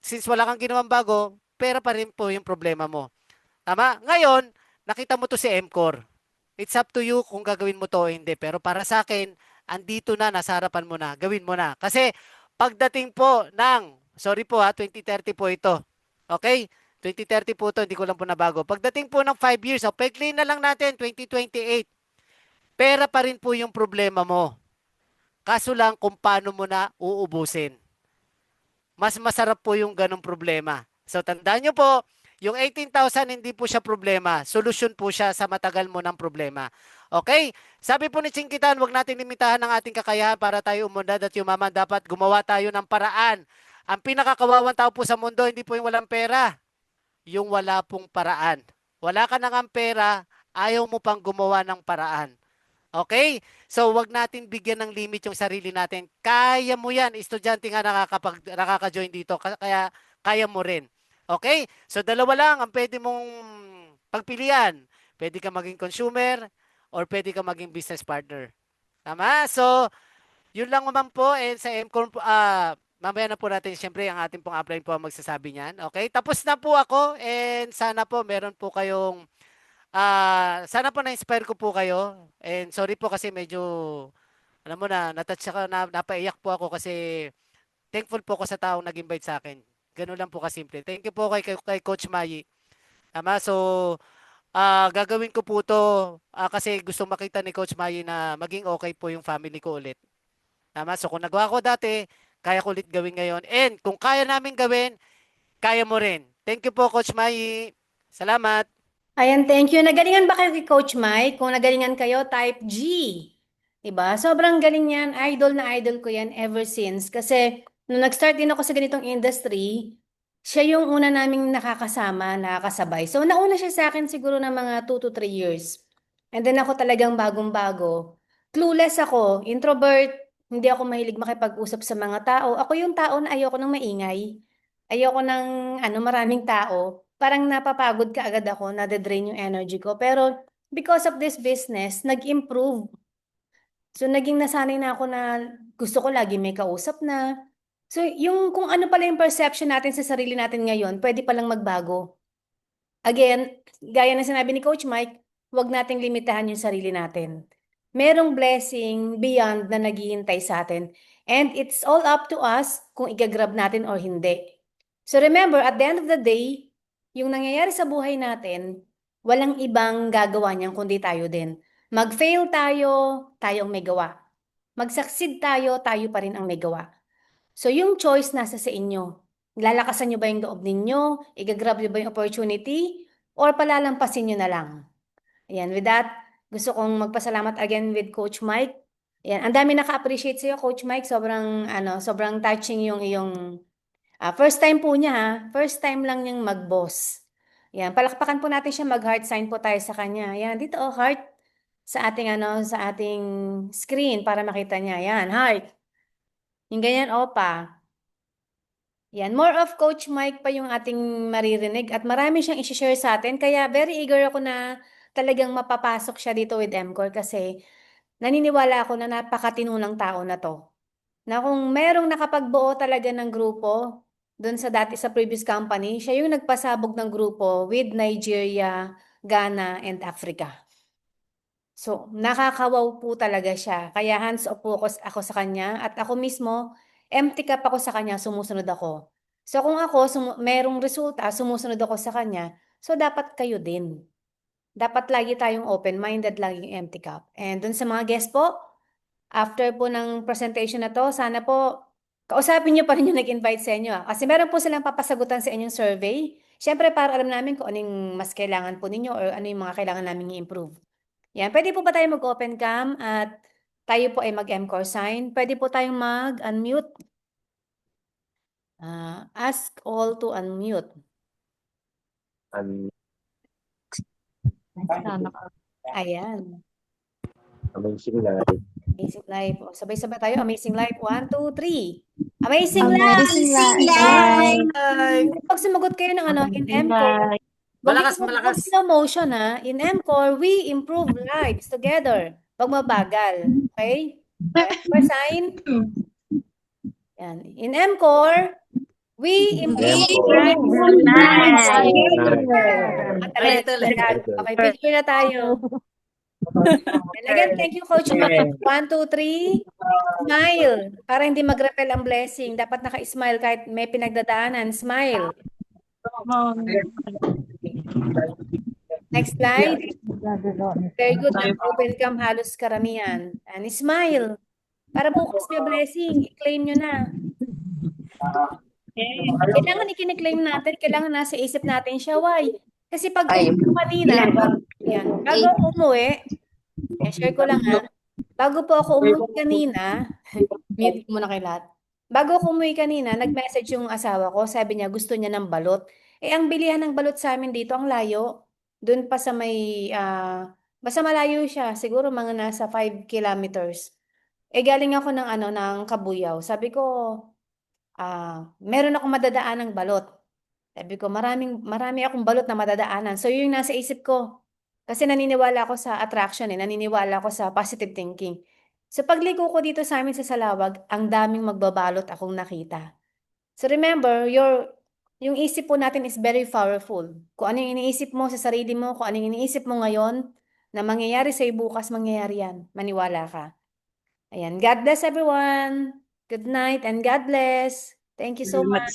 since wala kang ginawang bago, pera pa rin po yung problema mo. Tama? Ngayon, nakita mo to si MCOR. It's up to you kung gagawin mo to o hindi. Pero para sa akin, andito na, nasa harapan mo na, gawin mo na. Kasi pagdating po ng, sorry po 2030 po ito. Okay? 2030 po ito, hindi ko lang po nabago. Pagdating po ng 5 years, pag-clean na lang natin, 2028, pera pa rin po yung problema mo. Kaso lang kung paano mo na uubusin. Mas masarap po yung ganong problema. So tandaan nyo po, yung 18,000 hindi po siya problema. Solusyon po siya sa matagal mo ng problema. Okay? Sabi po ni Chinkitan, wag natin limitahan ang ating kakayahan para tayo umunlad at yumaman. Dapat gumawa tayo ng paraan. Ang pinakakawawang tao po sa mundo, hindi po yung walang pera. Yung wala pong paraan. Wala ka nang ang pera, ayaw mo pang gumawa ng paraan. Okay? So, wag natin bigyan ng limit yung sarili natin. Kaya mo yan. Estudyante nga nakaka-join dito. Kaya, kaya mo rin. Okay? So, dalawa lang ang pwede mong pagpilian. Pwede ka maging consumer or pwede ka maging business partner. Tama? So, yun lang naman po. And sa MCOR, mamaya na po natin, siyempre, ang ating pong upline po ang magsasabi niyan. Okay? Tapos na po ako and sana po meron po kayong sana po na-inspire ko po kayo. And sorry po kasi medyo, alam mo na, natouch ako, napaiyak po ako kasi thankful po ako sa taong nag-invite sa akin. Ganun lang po kasimple. Thank you po kay Coach Mayi. Tama, so gagawin ko po to kasi gusto makita ni Coach Mayi na maging okay po yung family ko ulit. Tama, so kung nagawa ko dati, kaya ko ulit gawin ngayon. And kung kaya namin gawin, kaya mo rin. Thank you po, Coach Mayi. Salamat. Ayan, thank you. Nagalingan ba kayo kay Coach Mike? Kung nagalingan kayo, type G. Diba? Sobrang galing yan. Idol na idol ko yan ever since. Kasi nung nag-start din ako sa ganitong industry, siya yung una naming nakakasama, nakakasabay. So nauna siya sa akin siguro ng mga 2 to 3 years. And then ako talagang bagong-bago. Clueless ako, introvert, hindi ako mahilig makipag-usap sa mga tao. Ako yung tao na ayoko ng maingay. Ayoko ng maraming tao. Parang napapagod ka agad ako, nade-drain yung energy ko. Pero because of this business, nag-improve. So naging nasanay na ako na gusto ko lagi may kausap na. So yung kung ano pala yung perception natin sa sarili natin ngayon, pwede palang magbago. Again, gaya ng sinabi ni Coach Mike, huwag nating limitahan yung sarili natin. Merong blessing beyond na naghihintay sa atin. And it's all up to us kung igagrab natin or hindi. So remember, at the end of the day, yung nangyayari sa buhay natin, walang ibang gagawa niyan kundi tayo din. Mag-fail tayo, tayong may gawa. Mag-succeed tayo, tayo pa rin ang may gawa. So yung choice nasa sa inyo. Lalakasan nyo ba yung loob ninyo? Igagrab nyo ba yung opportunity? Or palalampasin nyo na lang? Ayan, with that, gusto kong magpasalamat again with Coach Mike. Ayan, ang dami naka-appreciate sa'yo, Coach Mike. Sobrang touching yung iyong First time po niya ha. First time lang niyang mag-boss. Yan, palakpakan po natin siya, mag-heart sign po tayo sa kanya. Yan, dito oh, heart sa ating sa ating screen para makita niya. Yan, heart. Yung ganyan, opa. Yan, more of Coach Mike pa yung ating maririnig at marami siyang i-share sa atin. Kaya very eager ako na talagang mapapasok siya dito with MCOR kasi naniniwala ako na napakatinunang tao na to. Na kung merong nakapagbuo talaga ng grupo doon sa dati sa previous company, siya yung nagpasabog ng grupo with Nigeria, Ghana, and Africa. So, nakakawaw po talaga siya. Kaya hands off po ako sa kanya at ako mismo, empty cup ako sa kanya, sumusunod ako. So, kung ako merong resulta, sumusunod ako sa kanya, so dapat kayo din. Dapat lagi tayong open-minded, laging empty cup. And dun sa mga guest po, after po ng presentation na to, sana po kausapin niyo pa rin yung nag-invite sa inyo. Kasi meron po silang papasagutan sa inyong survey. Siyempre, para alam namin kung ano yung mas kailangan po ninyo or ano yung mga kailangan namin i-improve. Yan, pwede po ba tayo mag-open cam at tayo po ay mag-MCOR sign? Pwede po tayong mag-unmute. Ask all to unmute. Ayan. Amazing life. Amazing life. O, sabay-sabay tayo. Amazing life. 1, 2, 3. Amazing Amazing life! life. Ay, Pag sumagot kayo ng in Amazing MCOR, life. malakas, Wag malakas. slow motion ha. In MCOR, we improve lives together. Wag mabagal. Okay? MCOR sign. Yan. In MCOR, we improve lives together. Ulit, Talaga. ulit. Okay, picture na tayo. And again, thank you, Coach Mike. 1, 2, 3. Smile. Para hindi mag-repel ang blessing. Dapat naka-smile kahit may pinagdadaanan. Smile. Next slide. Very good. Open cam halos karamihan. And smile. Para bukas may blessing. I-claim nyo na. Kailangan i-claim natin. Kailangan nasa isip natin siya. Why? Kasi pag kanina, yan, bago ako umuwi, share ko lang ha. Bago po ako umuwi kanina, mute ko muna kay lahat. Bago ako umuwi kanina, nag-message yung asawa ko. Sabi niya, gusto niya ng balot. Ang bilihan ng balot sa amin dito, ang layo. Doon pa sa may, basta malayo siya. Siguro mga nasa 5 kilometers. Galing ako ng ng Kabuyao. Sabi ko, meron akong madadaan ng balot. Sabi ko, marami akong balot na madadaanan. So, yun yung nasa isip ko. Kasi naniniwala ako sa attraction naniniwala ako sa positive thinking. So, pagligo ko dito sa amin sa Salawag, ang daming magbabalot akong nakita. So, remember, yung isip po natin is very powerful. Kung ano yung iniisip mo sa sarili mo, kung ano yung iniisip mo ngayon, na mangyayari sa'yo bukas, mangyayari yan. Maniwala ka. Ayan. God bless everyone. Good night and God bless. Thank you so much.